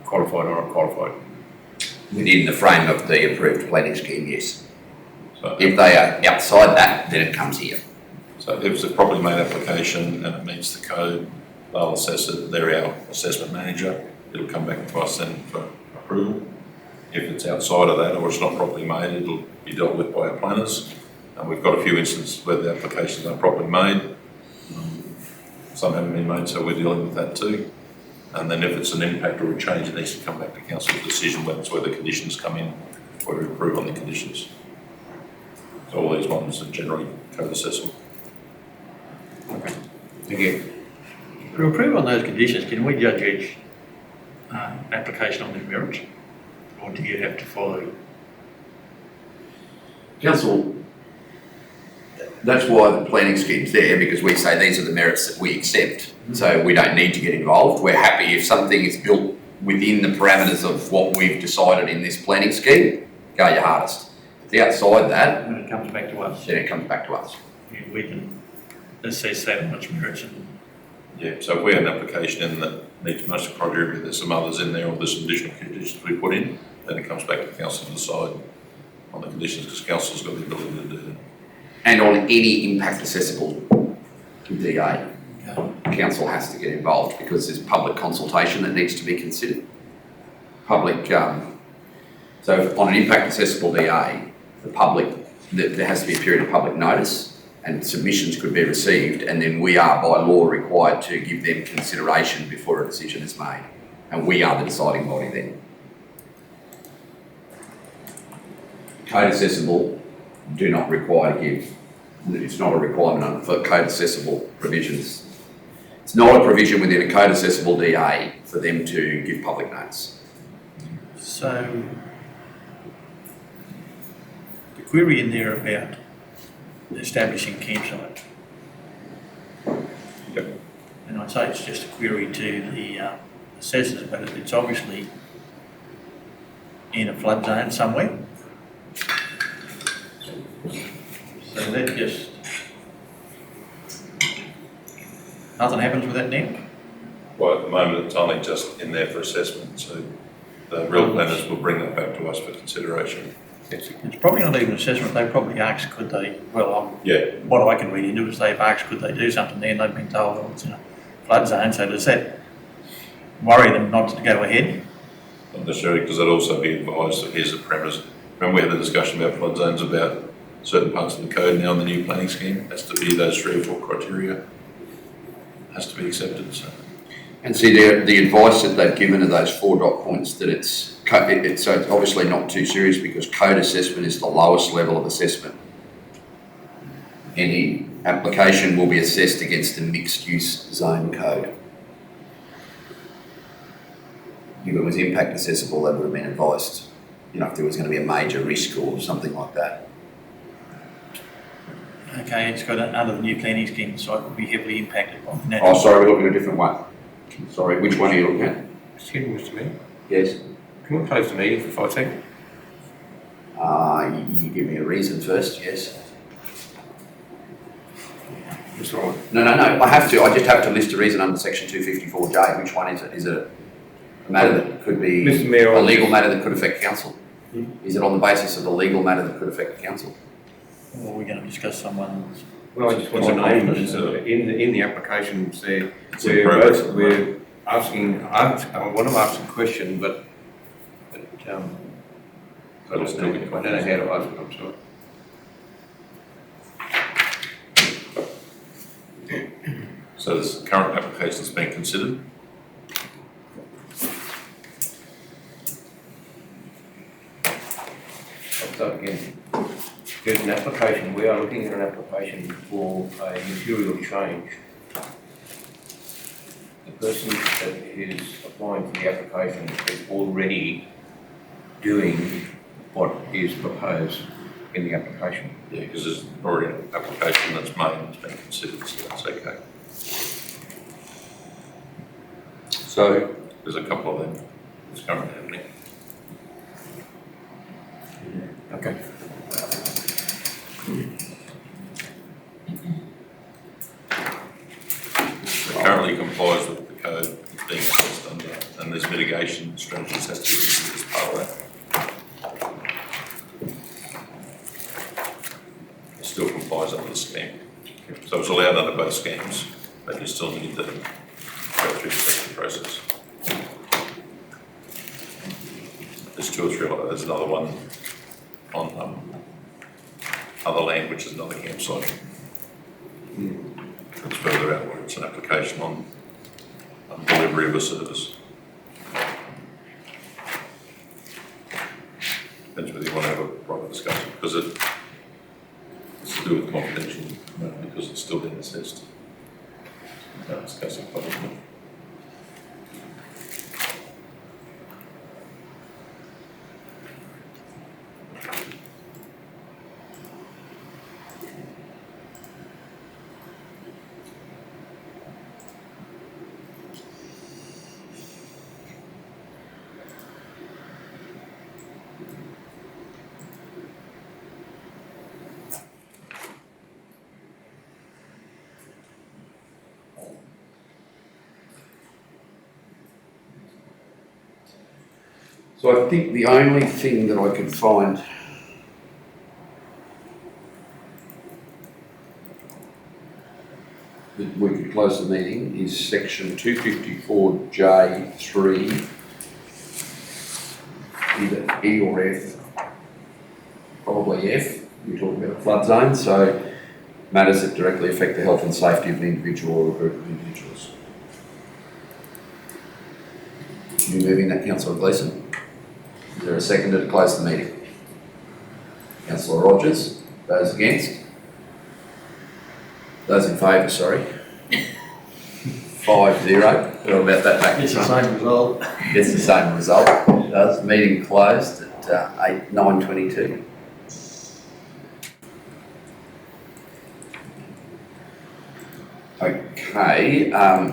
qualified or unqualified. Within the frame of the approved planning scheme, yes. So If they are outside that, then it comes here. So if it's a properly made application and it meets the code, they'll assess it, they're our assessment manager, it'll come back to us then for approval. If it's outside of that or it's not properly made, it'll be dealt with by our planners. And we've got a few instances where the applications are properly made. Some haven't been made, so we're dealing with that too. And then if it's an impact or a change, it needs to come back to council's decision when it's where the conditions come in, where we approve on the conditions. So all these ones are generally code accessible. Okay. Thank you. To approve on those conditions, can we judge each application on their merits? Or do you have to follow? Council, that's why the planning scheme's there, because we say these are the merits that we accept. So we don't need to get involved. We're happy if something is built within the parameters of what we've decided in this planning scheme, go your hardest. If it's outside that, When it comes back to us, then it comes back to us. we can assess that on its merits and Yeah, so if we have an application in that meets most of the criteria, but there's some others in there or there's some additional conditions we put in, then it comes back to council to decide on the conditions because council's got the ability to do that. And on any impact accessible DA, council has to get involved because there's public consultation that needs to be considered. So on an impact accessible DA, the public, there has to be a period of public notice and submissions could be received, and then we are by law required to give them consideration before a decision is made. And we are the deciding body then. Code accessible do not require to give, it's not a requirement for code accessible provisions. It's not a provision within a code accessible DA for them to give public notice. So, the query in there about establishing campsite. Yep. And I say it's just a query to the assessors, but it's obviously in a flood zone somewhere. So that just, nothing happens with that now? Well, at the moment, it's only just in there for assessment, so the real planners will bring that back to us for consideration. It's probably not even assessment, they probably asked, could they, Yeah, what I can read into is they've asked, could they do something there, and they've been told, oh, it's in a flood zone, so does that worry them not to go ahead? not necessarily, because they'd also be advised that here's the parameters. Remember we had the discussion about flood zones, about certain parts of the code now in the new planning scheme, has to be those 3 or 4 criteria, has to be accepted, so. And see, the advice that they've given are those 4 dot points, that so it's obviously not too serious because code assessment is the lowest level of assessment. Any application will be assessed against the mixed use zone code. If it was impact accessible, they would have been advised, if there was going to be a major risk or something like that. Okay, it's got, under the new planning scheme, the site will be heavily impacted by natural. Oh, sorry, we're looking at a different one. Sorry, which one are you looking at? Excuse me, Mr. Mayor, Yes. can we close the meeting for 5 seconds? You give me a reason first, yes. That's all right. No, I have to. I just have to list a reason under section 254J. Which one is it? Is it a matter that could be Mr. Mayor, a legal matter that could affect council? Is it on the basis of a legal matter that could affect council? Or are we going to discuss someone's? well, I just want to name in the applications there, It's in progress. we're asking, I want to ask a question, but I don't know how to ask it, I'm sorry. So this current application has been considered. I'll start again. There's an application, we are looking at an application for a material change. The person that is applying for the application is already doing what is proposed in the application. Yeah, because there's already an application that's made and it's been considered, so that's okay. So, There's a couple of them that's currently happening. Okay. It currently complies with the code that's being assessed under, and there's mitigation strategies has to be considered as part of that. It still complies under the scheme. So it's allowed under both schemes, but you still need to go through the assessment process. There's 2 or 3, there's another one on other land, which is another campsite. It's further out where it's an application on delivery of a service. Depends whether you want to have a proper discussion, because it's to do with confidential, because it's still being assessed. Can't discuss it publicly. so I think the only thing that I could find that we could close the meeting is section 254J3, either E or F, probably F. We're talking about a flood zone, so matters that directly affect the health and safety of an individual or a group of individuals. You moving that, Councillor Gleeson? Is there a seconder to close the meeting? Councillor Rogers, those against? Those in favour, sorry. 5-0. What about that back? It's the same result. It's the same result. It does. Meeting closed at 9:22. Okay,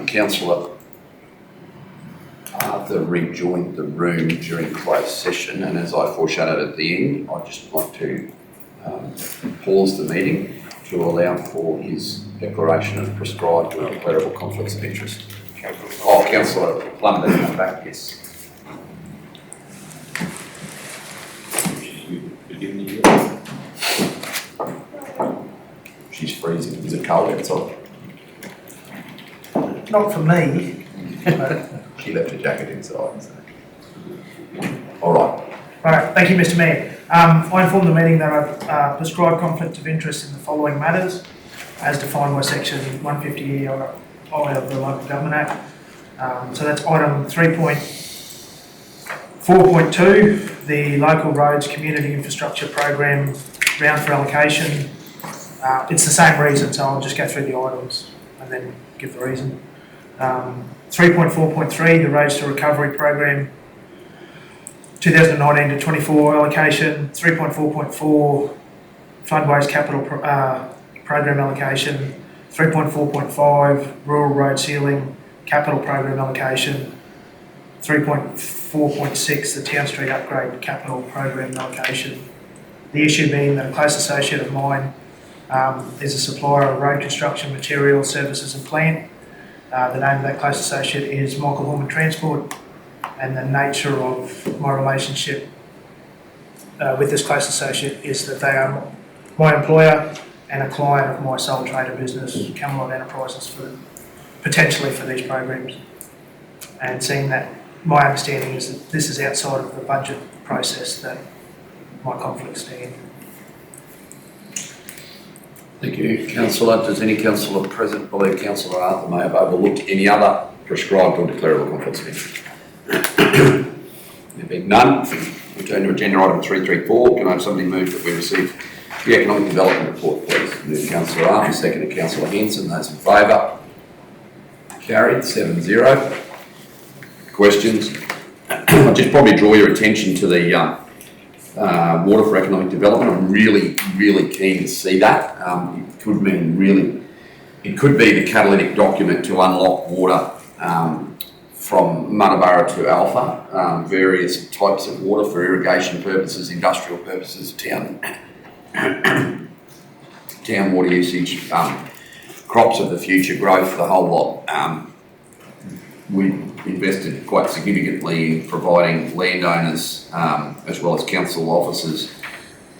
councillor Arthur rejoined the room during closed session, and as I foreshadowed at the end, I'd just like to pause the meeting to allow for his declaration of prescribed or declarable conflicts of interest. Oh, councillor Plum, then come back, yes. She's freezing. Is it cold outside? Not for me. She left her jacket inside. So. All right. Right, thank you, Mr. Mayor. I inform the meeting that I've prescribed conflict of interest in the following matters, as defined by section 150 of the Local Government Act. So that's item 3.4.2, the Local Roads Community Infrastructure Program round for allocation. It's the same reason, so I'll just go through the items and then give the reason. 3.4.3, the Roads to Recovery Program 2019 to 24 allocation. 3.4.4, Floodways Capital Program allocation. 3.4.5, Rural Road Sealing Capital Program allocation. 3.4.6, the Town Street Upgrade Capital Program allocation. The issue being that a close associate of mine is a supplier of road construction material, services and plant. The name of that close associate is Michael Horman Transport, and the nature of my relationship with this close associate is that they are my employer and a client of my sole trader business, Camelot Enterprises, potentially for these programs. And seeing that, my understanding is that this is outside of the budget process that my conflicts stand. Thank you, councillor. Does any councillor present believe councillor Arthur may have overlooked any other prescribed or declarable conflicts of interest? There being none, we turn to agenda item 334. Can I have somebody move that we receive the economic development report, please? Move councillor Arthur, second to councillor Henson. Those in favour? Carried, 7-0. Questions? I'll just probably draw your attention to the Water for Economic Development. I'm really keen to see that. It could mean it could be the catalytic document to unlock water from Muttaburra to Alpha, various types of water for irrigation purposes, industrial purposes, town water usage, crops of the future, growth, the whole lot. We invested quite significantly in providing landowners as well as council officers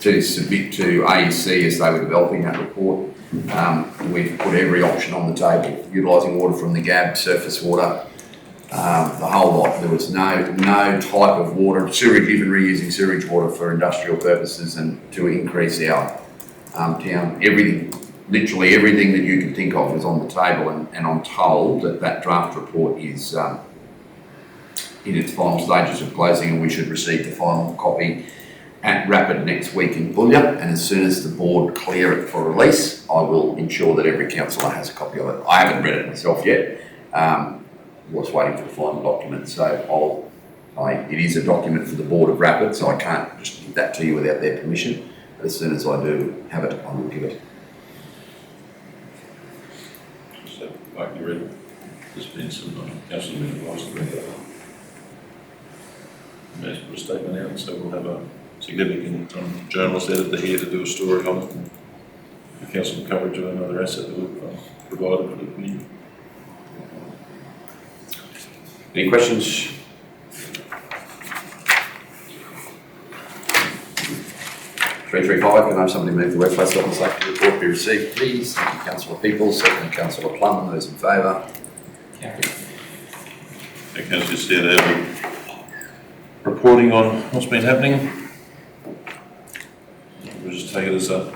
to submit to AEC as they were developing that report. We've put every option on the table, utilising water from the GAB, surface water, the whole lot. There was no type of water, sewage, even reusing sewage water for industrial purposes and to increase our town. Everything, literally everything that you can think of is on the table, and I'm told that draft report is in its final stages of closing, and we should receive the final copy at Rapid next week in Boulia, and as soon as the board clear it for release, I will ensure that every councillor has a copy of it. I haven't read it myself yet, was waiting for the final document, so it is a document for the board of Rapid, so I can't just give that to you without their permission, but as soon as I do have it, I will give it. So, like you read, there's been some councillors been advised to read that. May put a statement out, so we'll have a significant journalist editor here to do a story on it, and the council coverage of another asset that we've provided for the community. Any questions? Three, can I have somebody move the workplace health and safety report be received, please? Thank you, councillor Peoples, second councillor Plum. Those in favour? The council just here to have reporting on what's been happening. We'll just take it as a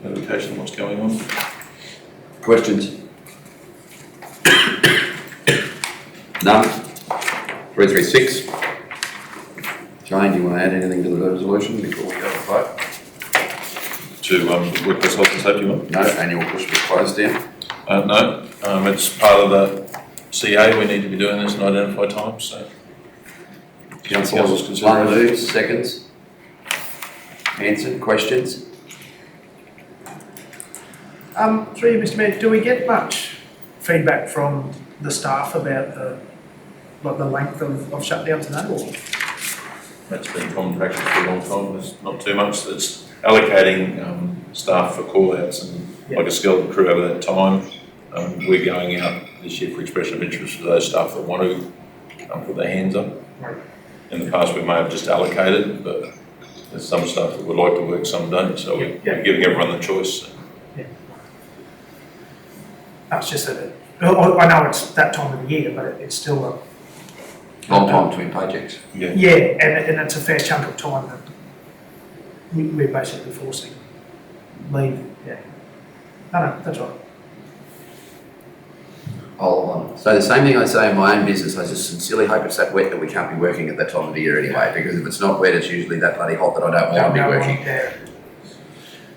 notification of what's going on. Questions? None. 336. Jane, do you want to add anything to the resolution before we go to vote? To workplace health and safety one? No, annual Christmas close down. No, it's part of the CA, we need to be doing this and identify times, so. Councillor Councillors consider Lund it. moves, seconds. Answered, questions? Through you, Mr Mayor, do we get much feedback from the staff about the length of shutdown today, or? That's been common practice for a long time, there's not too much, that's allocating staff for call-outs and like a skeleton crew over that time. We're going out this year for expression of interest for those staff that want to put their hands up. Right. In the past, we may have just allocated, but there's some staff that would like to work, some don't, so we're giving everyone the choice. That's just that, I know it's that time of the year, but it's still a. Long time between paychecks. Yeah, and it's a fair chunk of time that we're basically forcing leave, yeah. No, that's right. I'll say the same thing I say in my own business. I just sincerely hope it's that wet that we can't be working at that time of the year anyway, because if it's not wet, it's usually that bloody hot that I don't want to be working. Yeah.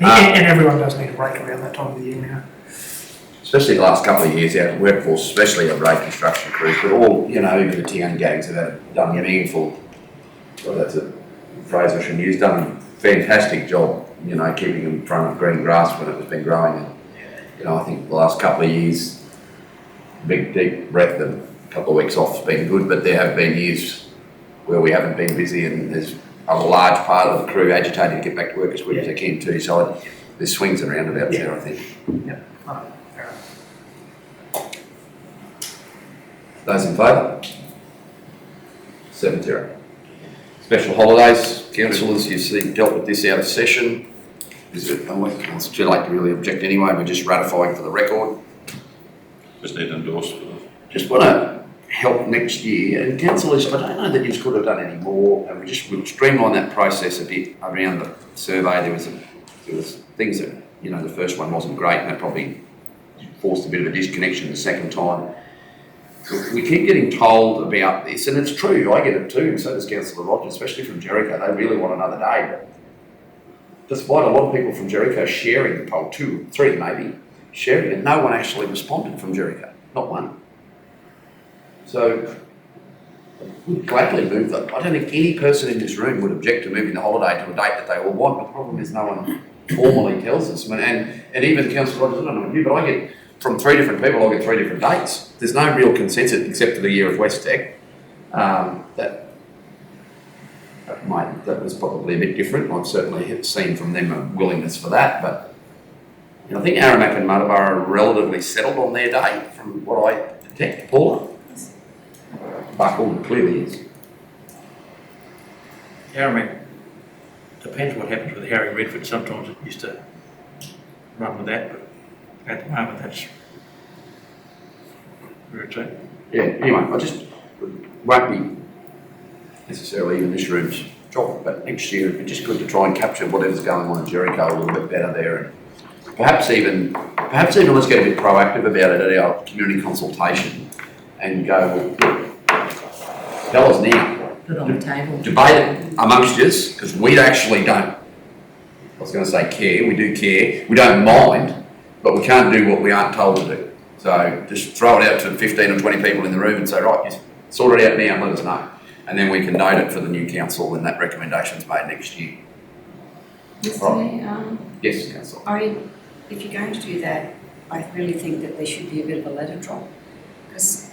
And everyone does need a break around that time of the year now. Especially the last couple of years, our workforce, especially of road construction crews, but all, you know, even the TN gangs have done a meaningful, well, that's a phrase I shouldn't use, done a fantastic job, you know, keeping in front of green grass when it was been growing. And, you know, I think the last couple of years, big deep breath and a couple of weeks off has been good, but there have been years where we haven't been busy and there's a large part of the crew agitated to get back to work as quick as they can too. So there's swings and roundabouts there, I think. Yeah. Fair enough. Those in favour? 7-0. Special holidays, councillors, you see, dealt with this out of session. Is it, it's too late to really object anyway, we're just ratifying for the record. Just need to endorse for the. Just want to help next year, and councillors, I don't know that you could have done any more, and we'll streamline that process a bit around the survey. There was things that, you know, the first one wasn't great, and that probably forced a bit of a disconnection the second time. We keep getting told about this, and it's true, I get it too, and so does Councillor Rogers, especially from Jericho. They really want another day, but despite a lot of people from Jericho sharing the poll, 2, 3 maybe, sharing it, no one actually responded from Jericho, not one. So we'd gladly move that. I don't think any person in this room would object to moving the holiday to a date that they all want, but the problem is no one formally tells us. And even Councillor Rogers, I don't know about you, but I get from 3 different people, I get 3 different dates. There's no real consensus except for the year of Westec. That was probably a bit different. I've certainly seen from them a willingness for that, but I think Aramac and Muttaba are relatively settled on their date from what I detect. Paula? Buckle clearly is. Aramac, depends what happens with Harry Redford. Sometimes it used to run with that, but at the moment that's where it's at. Yeah, anyway, I just won't be necessarily in this room's job, but next year it'd be just good to try and capture whatever's going on in Jericho a little bit better there. And perhaps even let's get a bit proactive about it at our community consultation and go, well, tell us now. Put on the table. Debate it amongst us, because we actually don't, I was going to say care, we do care, we don't mind, but we can't do what we aren't told to do. So just throw it out to 15 or 20 people in the room and say, right, just sort it out now and let us know. And then we can note it for the new council when that recommendation's made next year. Mr. Mayor, Yes, council. if you're going to do that, I really think that there should be a bit of a letter drop, because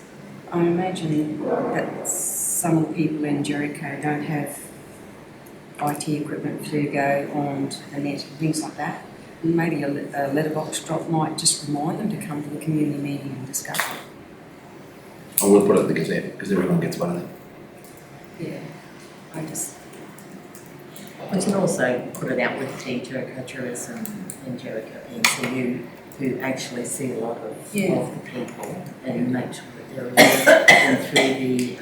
I imagine that some of the people in Jericho don't have IT equipment to go on to the net and things like that. And maybe a letterbox drop might just remind them to come to the community meeting and discuss it. I will put it in the Gazette, because everyone gets one of them. Yeah, I just... We can also put it out with Jericho Tourism and Jericho PCU, who actually see a lot of the people, and make sure that they're aware, and through the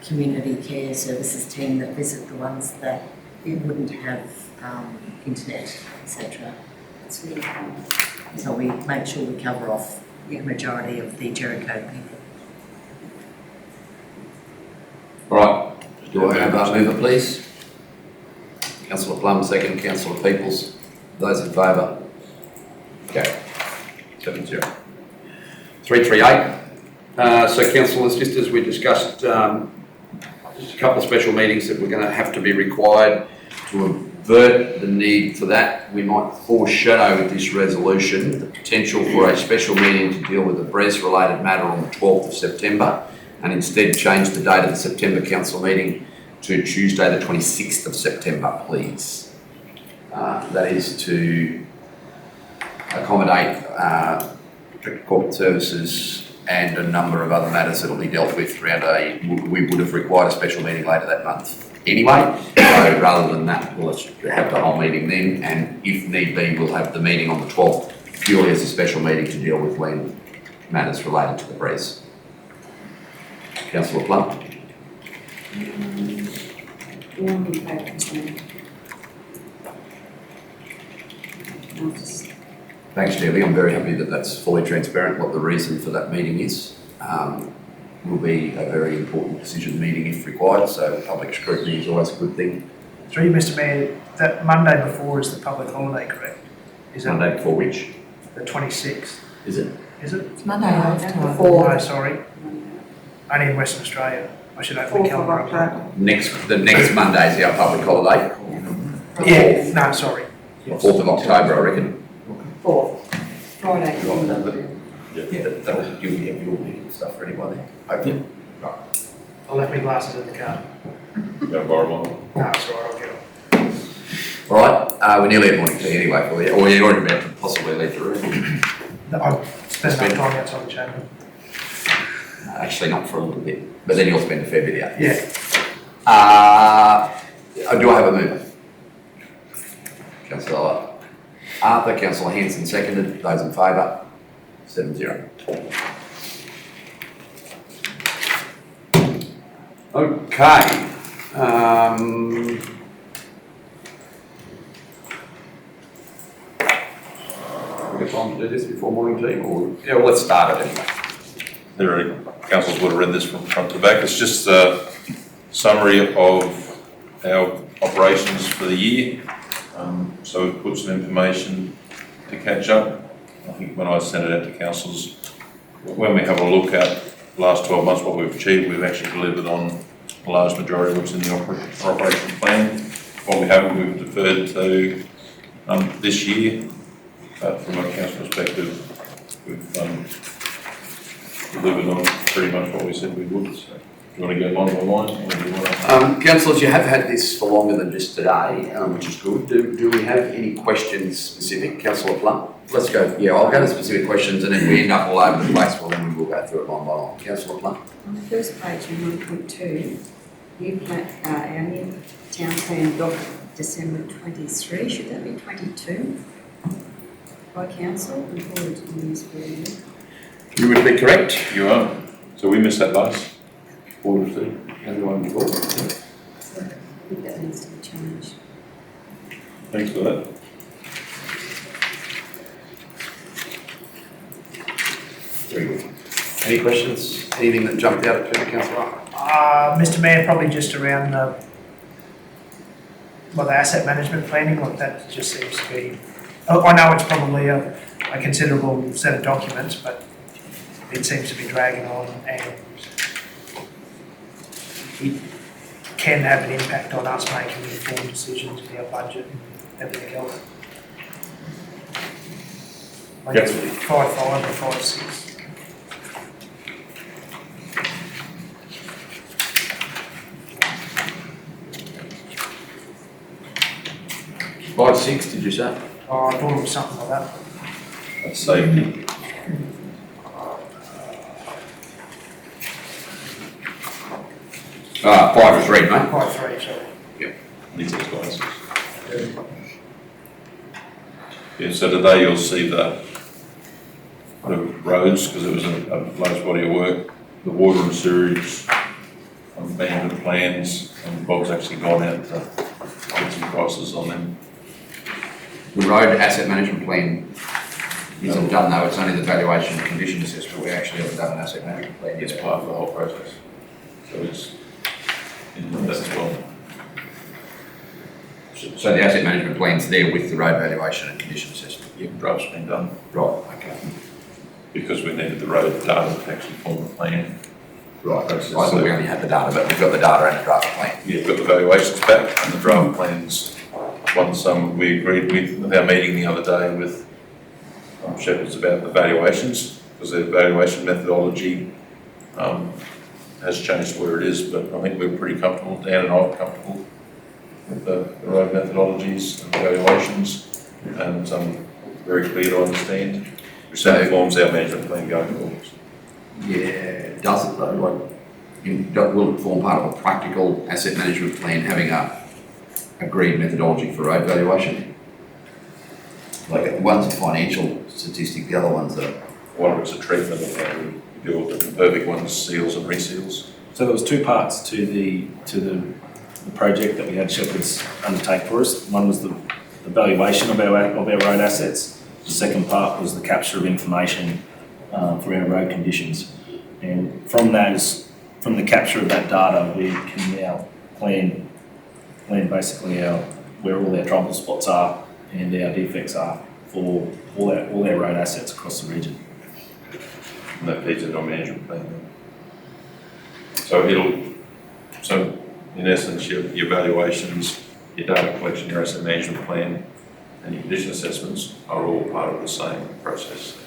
community care services team that visit the ones that wouldn't have internet, etc. That's really fun. So we make sure we cover off the majority of the Jericho people. All right, do I have a mover, please? Councillor Plum, second. Councillor Peoples. Those in favour? Okay. 7-0. 338. So councillors, just as we discussed, just a couple of special meetings that we're going to have to be required to avert the need for that. We might foreshadow with this resolution the potential for a special meeting to deal with a BRES related matter on the 12th of September and instead change the date of the September council meeting to Tuesday the 26th of September, please. That is to accommodate corporate services and a number of other matters that will be dealt with around we would have required a special meeting later that month anyway. So rather than that, we'll have the whole meeting then, and if need be, we'll have the meeting on the 12th purely as a special meeting to deal with land matters related to the BRES. Councillor Plum. Thanks, Julie. I'm very happy that that's fully transparent what the reason for that meeting is. Will be a very important decision meeting if required, so public scrutiny is always a good thing. Through you, Mr Mayor, that Monday before is the public holiday, correct? Is it Monday before which? the 26th? Is it? Is it? It's Monday after. No, sorry. Only in Western Australia. I should open the 4th of calendar up. October. The next Monday is our public holiday. Yeah, no, sorry. 4th of October, I reckon. 4th. Friday. That'll give you your meeting and stuff ready by then. Hopefully. I left my glasses in the car. Go borrow one. No, it's all right, I'll get them. All right, we're nearly at morning tea anyway for you, or you're already about to possibly leave the room. No, I've spent enough time outside the chamber. Actually, not for a little bit, but then you'll spend a fair bit out. Yeah. Do I have a mover? Councillor Arthur, Councillor Hanson seconded. Those in favour? 7-0. Okay. We got time to do this before morning tea, or yeah, well, let's start it anyway. There are, councillors would have read this from front to back. It's just a summary of our operations for the year. So we've put some information to catch up. I think when I sent it out to councillors, when we have a look at the last 12 months, what we've achieved, we've actually delivered on a large majority of what's in the operation plan. What we haven't, we've deferred to this year. But from a council perspective, we've delivered on pretty much what we said we would. So, do you want to go line by line? Or do you want to... Councillors, you have had this for longer than just today, which is good. Do we have any questions specific? Councillor Plum? Let's go. Yeah, I'll go to specific questions, and then we end up all over the place. Well, then we will go through it line by line. Councillor Plum? On the first page in 1.2, our new town plan doc December 23, should that be 22? By council and forward to the municipality. You would be correct. You are. So we missed that last. Forward to. Everyone before? So I think that needs to be changed. Thanks for that. Very good. Any questions? Anything that jumped out at you, Councillor? Mr Mayor, probably just around the asset management planning, like that just seems to be, I know it's probably a considerable set of documents, but it seems to be dragging on and it can have an impact on us making informed decisions with our budget and everything else. Like it's 5.5 or 5.6. Five, 6, did you say? Oh, I thought it was something like that. That's safety. Five is red, mate. 5.3, sorry. These are guys. Yeah, so today you'll see the roads, because it was a large body of work, the water and sewage, management plans, and Bob's actually gone out to get some prices on them. The road asset management plan isn't done though, it's only the valuation and condition assessment. We actually haven't done an asset management plan. It's part of the whole process. So it's in that as well. So the asset management plan's there with the road valuation and condition assessment. Yeah, draft's been done. Right, okay. because we needed the road data to actually form a plan. Right, I thought we only had the data, but we've got the data and the draft plan. Yeah, we've got the valuations back and the draft plans. Once we agreed with our meeting the other day with Shepherds about the valuations, because their valuation methodology has changed where it is, but I think we're pretty comfortable, Dan and I are comfortable with the road methodologies and the valuations, and very clear to understand, which then informs our management plan going forward. Yeah, does it though? Will it form part of a practical asset management plan having a agreed methodology for road valuation? Like one's a financial statistic, the other one's a... One of it's a treatment of how we deal with the perfect ones, seals and reseals. So there was two parts to the project that we had Shepherds undertake for us. One was the valuation of our road assets. The second part was the capture of information for our road conditions. And from the capture of that data, we can now plan basically where all our trouble spots are and our defects are for all our road assets across the region. And that feeds into our management plan. So in essence, your valuations, your data collection, your asset management plan, and your condition assessments are all part of the same process.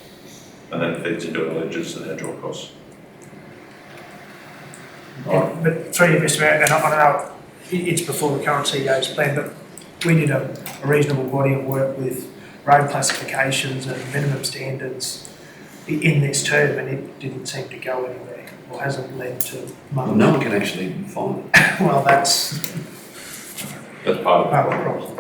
And then it feeds into our ledgers and our draw costs. But through you, Mr. Mayor, and I know it's before the current CEO's plan, but we did a reasonable body of work with road classifications and minimum standards in this term, and it didn't seem to go anywhere, or hasn't led to much. Well, no one can actually find it. Well, that's That's part part of of the problem.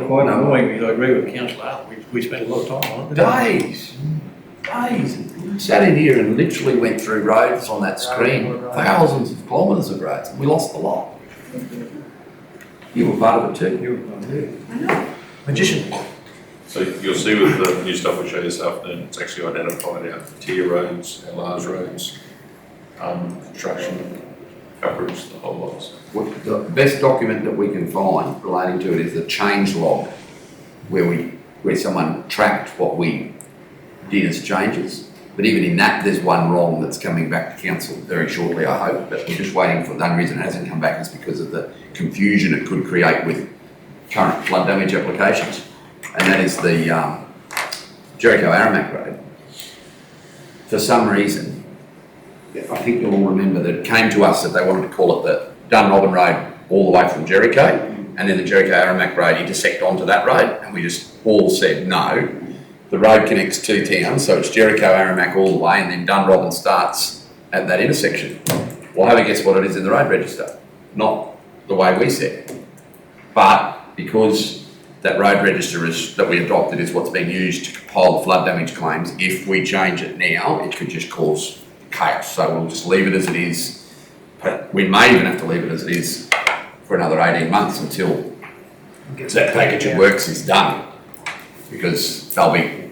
Quite annoying, because I agree with Councillor Arthur, we spent a lot of time on it. Days. Sat in here and literally went through roads on that screen, thousands of kilometres of roads, and we lost the lot. You were part of it too. You were part of it. Magician. So you'll see with the new stuff we show you this afternoon, it's actually identified our tier roads, our large roads, construction coverage, the whole lot. What the best document that we can find relating to it is the change log, where someone tracked what we did as changes. But even in that, there's one wrong that's coming back to council very shortly, I hope. But we're just waiting for, the only reason it hasn't come back is because of the confusion it could create with current flood damage applications. And that is the Jericho Aramac Road. For some reason, I think you'll all remember that it came to us that they wanted to call it the Dunrobin Road all the way from Jericho, and then the Jericho Aramac Road intersect onto that road, and we just all said no. The road connects two towns, so it's Jericho Aramac all the way, and then Dunrobin starts at that intersection. Well, have a guess what it is in the road register? Not the way we said. But because that road register that we adopted is what's being used to compile the flood damage claims, if we change it now, it could just cause chaos. So we'll just leave it as it is. But we may even have to leave it as it is for another 18 months until that package of works is done, because they'll be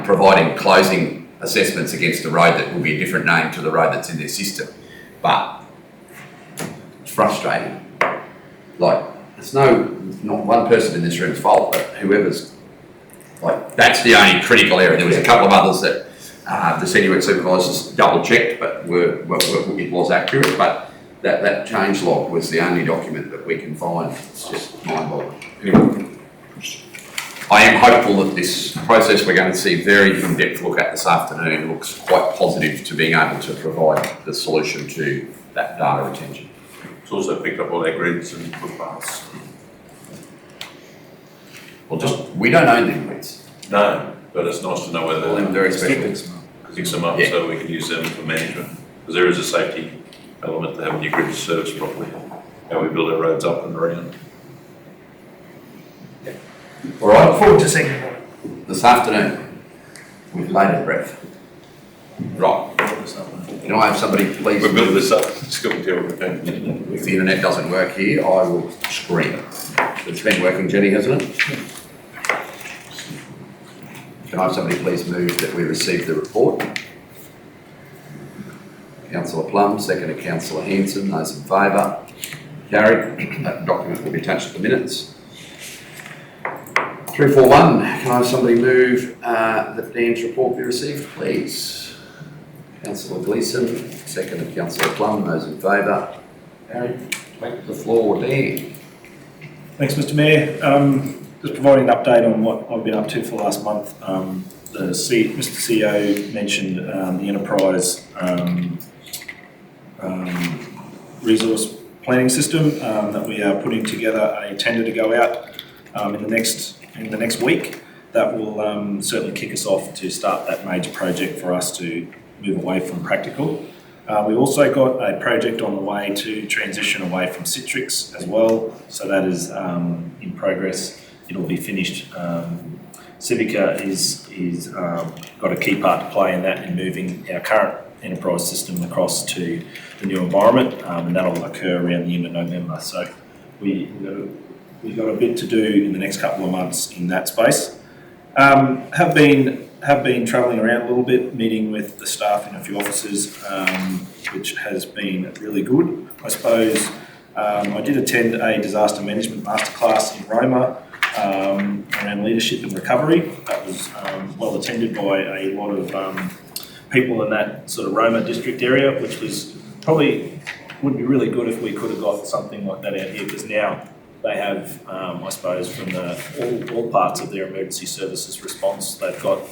providing closing assessments against a road that will be a different name to the road that's in their system. But it's frustrating. Like, it's not one person in this room's fault, but whoever's, like, that's the only critical area. There was a couple of others that the senior work supervisors double checked, but it was accurate. But that change log was the only document that we can find. It's just mind-boggling. Anyway, I am hopeful that this process we're going to see very in-depth look at this afternoon looks quite positive to being able to provide the solution to that data retention. It's also picked up all our grids and footpaths. Well, we don't own them grids. No, but it's nice to know whether All them very special. picks them up, Yeah. so we can use them for management. Because there is a safety element to having your grid serviced properly, how we build our roads up and around. All right, Look forward to seeing you more. this afternoon, with bated breath. Right. Can I have somebody please? We built this up, it's got material return. If the internet doesn't work here, I will scream. It's been working, Jenny, hasn't it? Can I have somebody please move that we receive the report? Councillor Plum, second to Councillor Hanson, those in favour. Carried. That document will be attached to the minutes. 341, can I have somebody move that Dan's report be received, please? Councillor Gleeson, seconded Councillor Plum, those in favour. Carried. Take the floor, Dan. Thanks, Mr Mayor. Just providing an update on what I've been up to for the last month. Mr CEO mentioned the enterprise resource planning system that we are putting together a tender to go out in the next week. That will certainly kick us off to start that major project for us to move away from practical. We've also got a project on the way to transition away from Citrix as well, so that is in progress. It'll be finished. Civica is got a key part to play in that, in moving our current enterprise system across to the new environment, and that'll occur around the end of November. So we've got a bit to do in the next couple of months in that space. Have been travelling around a little bit, meeting with the staff in a few offices, which has been really good. I suppose I did attend a disaster management masterclass in Roma around leadership and recovery. That was well attended by a lot of people in that sort of Roma district area, which was probably would be really good if we could have got something like that out here, because now they have, I suppose, from all parts of their emergency services response, they've got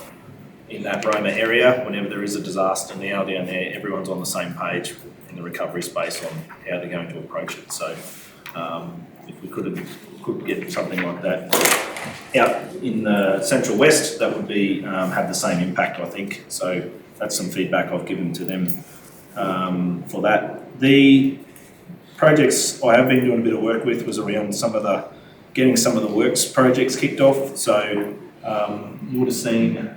in that Roma area, whenever there is a disaster now down there, everyone's on the same page in the recovery space on how they're going to approach it. So if we could get something like that out in the Central West, that would be have the same impact, I think. So that's some feedback I've given to them for that. The projects I have been doing a bit of work with was around getting some of the works projects kicked off. So you would have seen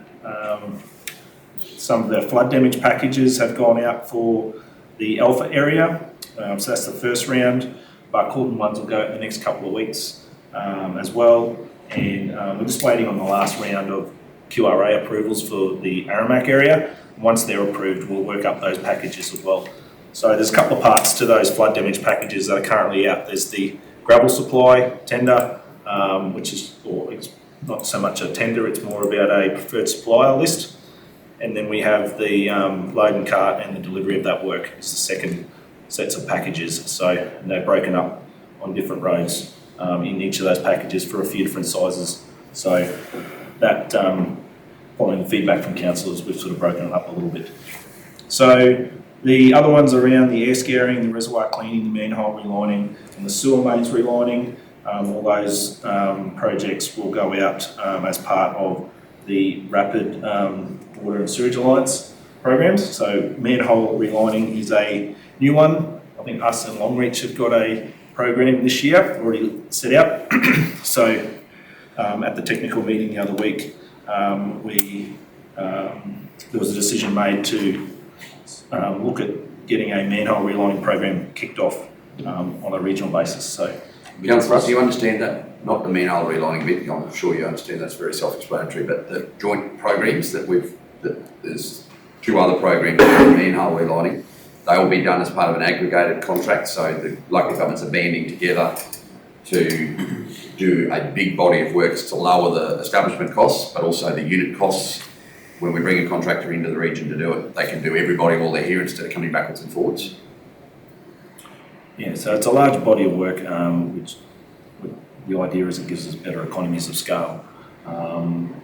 some of the flood damage packages have gone out for the Alpha area. So that's the first round, but Coulton ones will go in the next couple of weeks as well. And we're just waiting on the last round of QRA approvals for the Aramac area. Once they're approved, we'll work up those packages as well. So there's a couple of parts to those flood damage packages that are currently out. There's the gravel supply tender, which is, or it's not so much a tender, it's more about a preferred supplier list. And then we have the load and cart and the delivery of that work is the second sets of packages. So they're broken up on different roads in each of those packages for a few different sizes. So that, following the feedback from councillors, we've sort of broken it up a little bit. So the other ones around the air scouring, the reservoir cleaning, the manhole relining, and the sewer mains relining, all those projects will go out as part of the Rapid Water and Sewage Alliance programs. So manhole relining is a new one. I think us and Longreach have got a program this year already set out. So at the technical meeting the other week, there was a decision made to look at getting a manhole relining program kicked off on a regional basis. So, Councillor Russ, do you understand that? Not the manhole relining bit, I'm sure you understand that's very self-explanatory, but the joint programs that there's two other programs, manhole relining, they will be done as part of an aggregated contract, so the local governments are banding together to do a big body of works to lower the establishment costs, but also the unit costs. When we bring a contractor into the region to do it, they can do everybody while they're here instead of coming backwards and forwards. yeah, so it's a large body of work, which the idea is it gives us better economies of scale.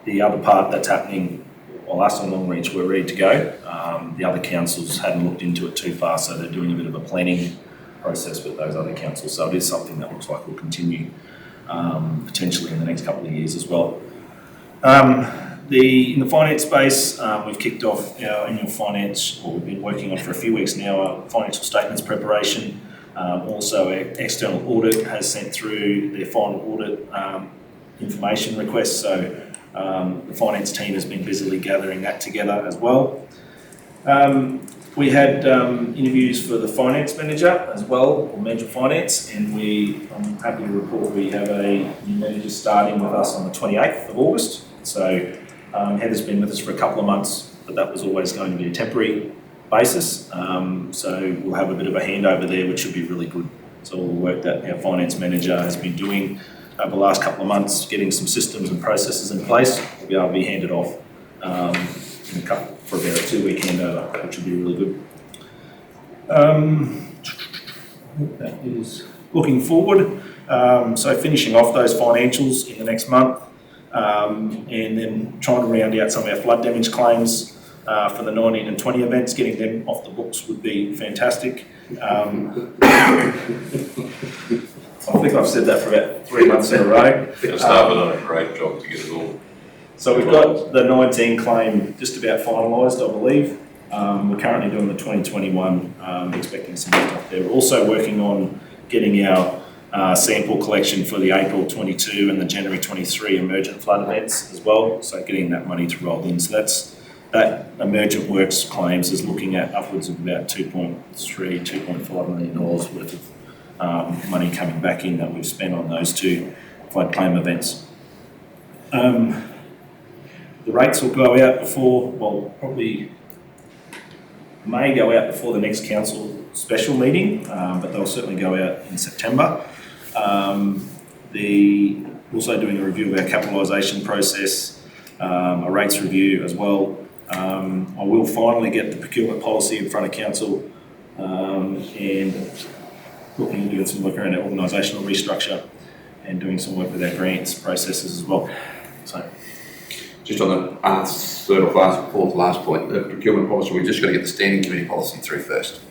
The other part that's happening, well, us and Longreach, we're ready to go. The other councils hadn't looked into it too far, so they're doing a bit of a planning process with those other councils. So it is something that looks like will continue potentially in the next couple of years as well. In the finance space, we've kicked off our annual finance, or we've been working on for a few weeks now, our financial statements preparation. Also, our external audit has sent through their final audit information requests, so the finance team has been busily gathering that together as well. We had interviews for the finance manager as well, or manager of finance, and I'm happy to report we have a new manager starting with us on the 28th of August. So Heather's been with us for a couple of months, but that was always going to be a temporary basis. So we'll have a bit of a handover there, which should be really good. So all the work that our finance manager has been doing over the last couple of months, getting some systems and processes in place. We'll be able to be handed off for about a 2-week handover, which will be really good. That is looking forward. So finishing off those financials in the next month, and then trying to round out some of our flood damage claims for the 19 and 20 events. Getting them off the books would be fantastic. I think I've said that for about 3 months in a row. The staff have done a great job to get it all. So we've got the 19 claim just about finalised, I believe. We're currently doing the 2021, expecting some stuff there. We're also working on getting our sample collection for the April 22 and the January 23 emergent flood events as well. So getting that money to roll in. So that emergent works claims is looking at upwards of about $2.5 million worth of money coming back in that we've spent on those 2 flood claim events. The rates will go out before, well, probably may go out before the next council special meeting, but they'll certainly go out in September. Also doing a review of our capitalisation process, a rates review as well. I will finally get the procurement policy in front of council and looking at doing some work around our organisational restructure and doing some work with our grants processes as well. So, Just on the third or fourth last point, the procurement policy, we've just got to get the standing committee policy through first.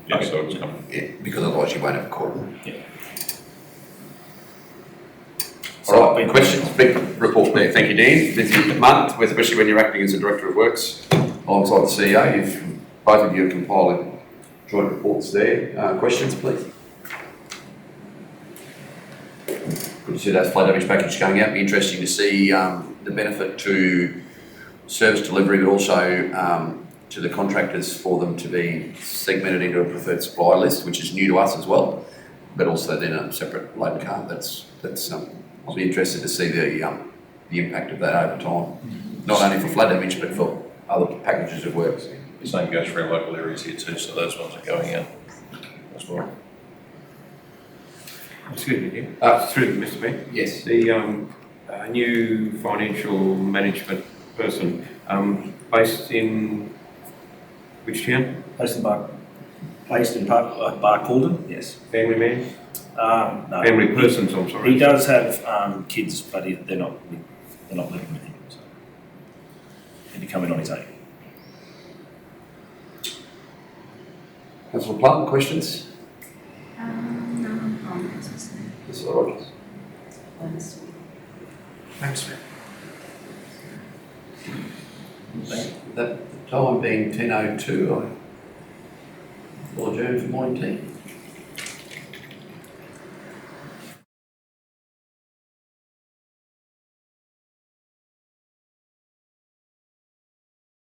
Yeah, so it's coming. Yeah, because otherwise you won't have a quorum. Yeah. All right, questions? Big report there. Thank you, Dean. Busy month, especially when you're acting as the Director of Works alongside the CEO. Both of you are compiling joint reports there. Questions, please? Good to see that flood damage package going out. It'll be interesting to see the benefit to service delivery, but also to the contractors for them to be segmented into a preferred supplier list, which is new to us as well, but also then a separate load card. That's I'll be interested to see the impact of that over time, not only for flood damage but for other packages of works. The same goes for our local areas here too, so those ones are going out as well. Excuse me, Nick. Through Mr. Mayor. Yes. The new financial management person, based in which town? Based in Barcaldine, yes. Family man? No. Family persons, I'm sorry. He does have kids, but they're not living with him. So he'd be coming on his own. Councillor Plum, questions? No, I'm fine. Councillor Rogers? Thanks, Mayor. That time being 10:02, I will adjourn for morning tea.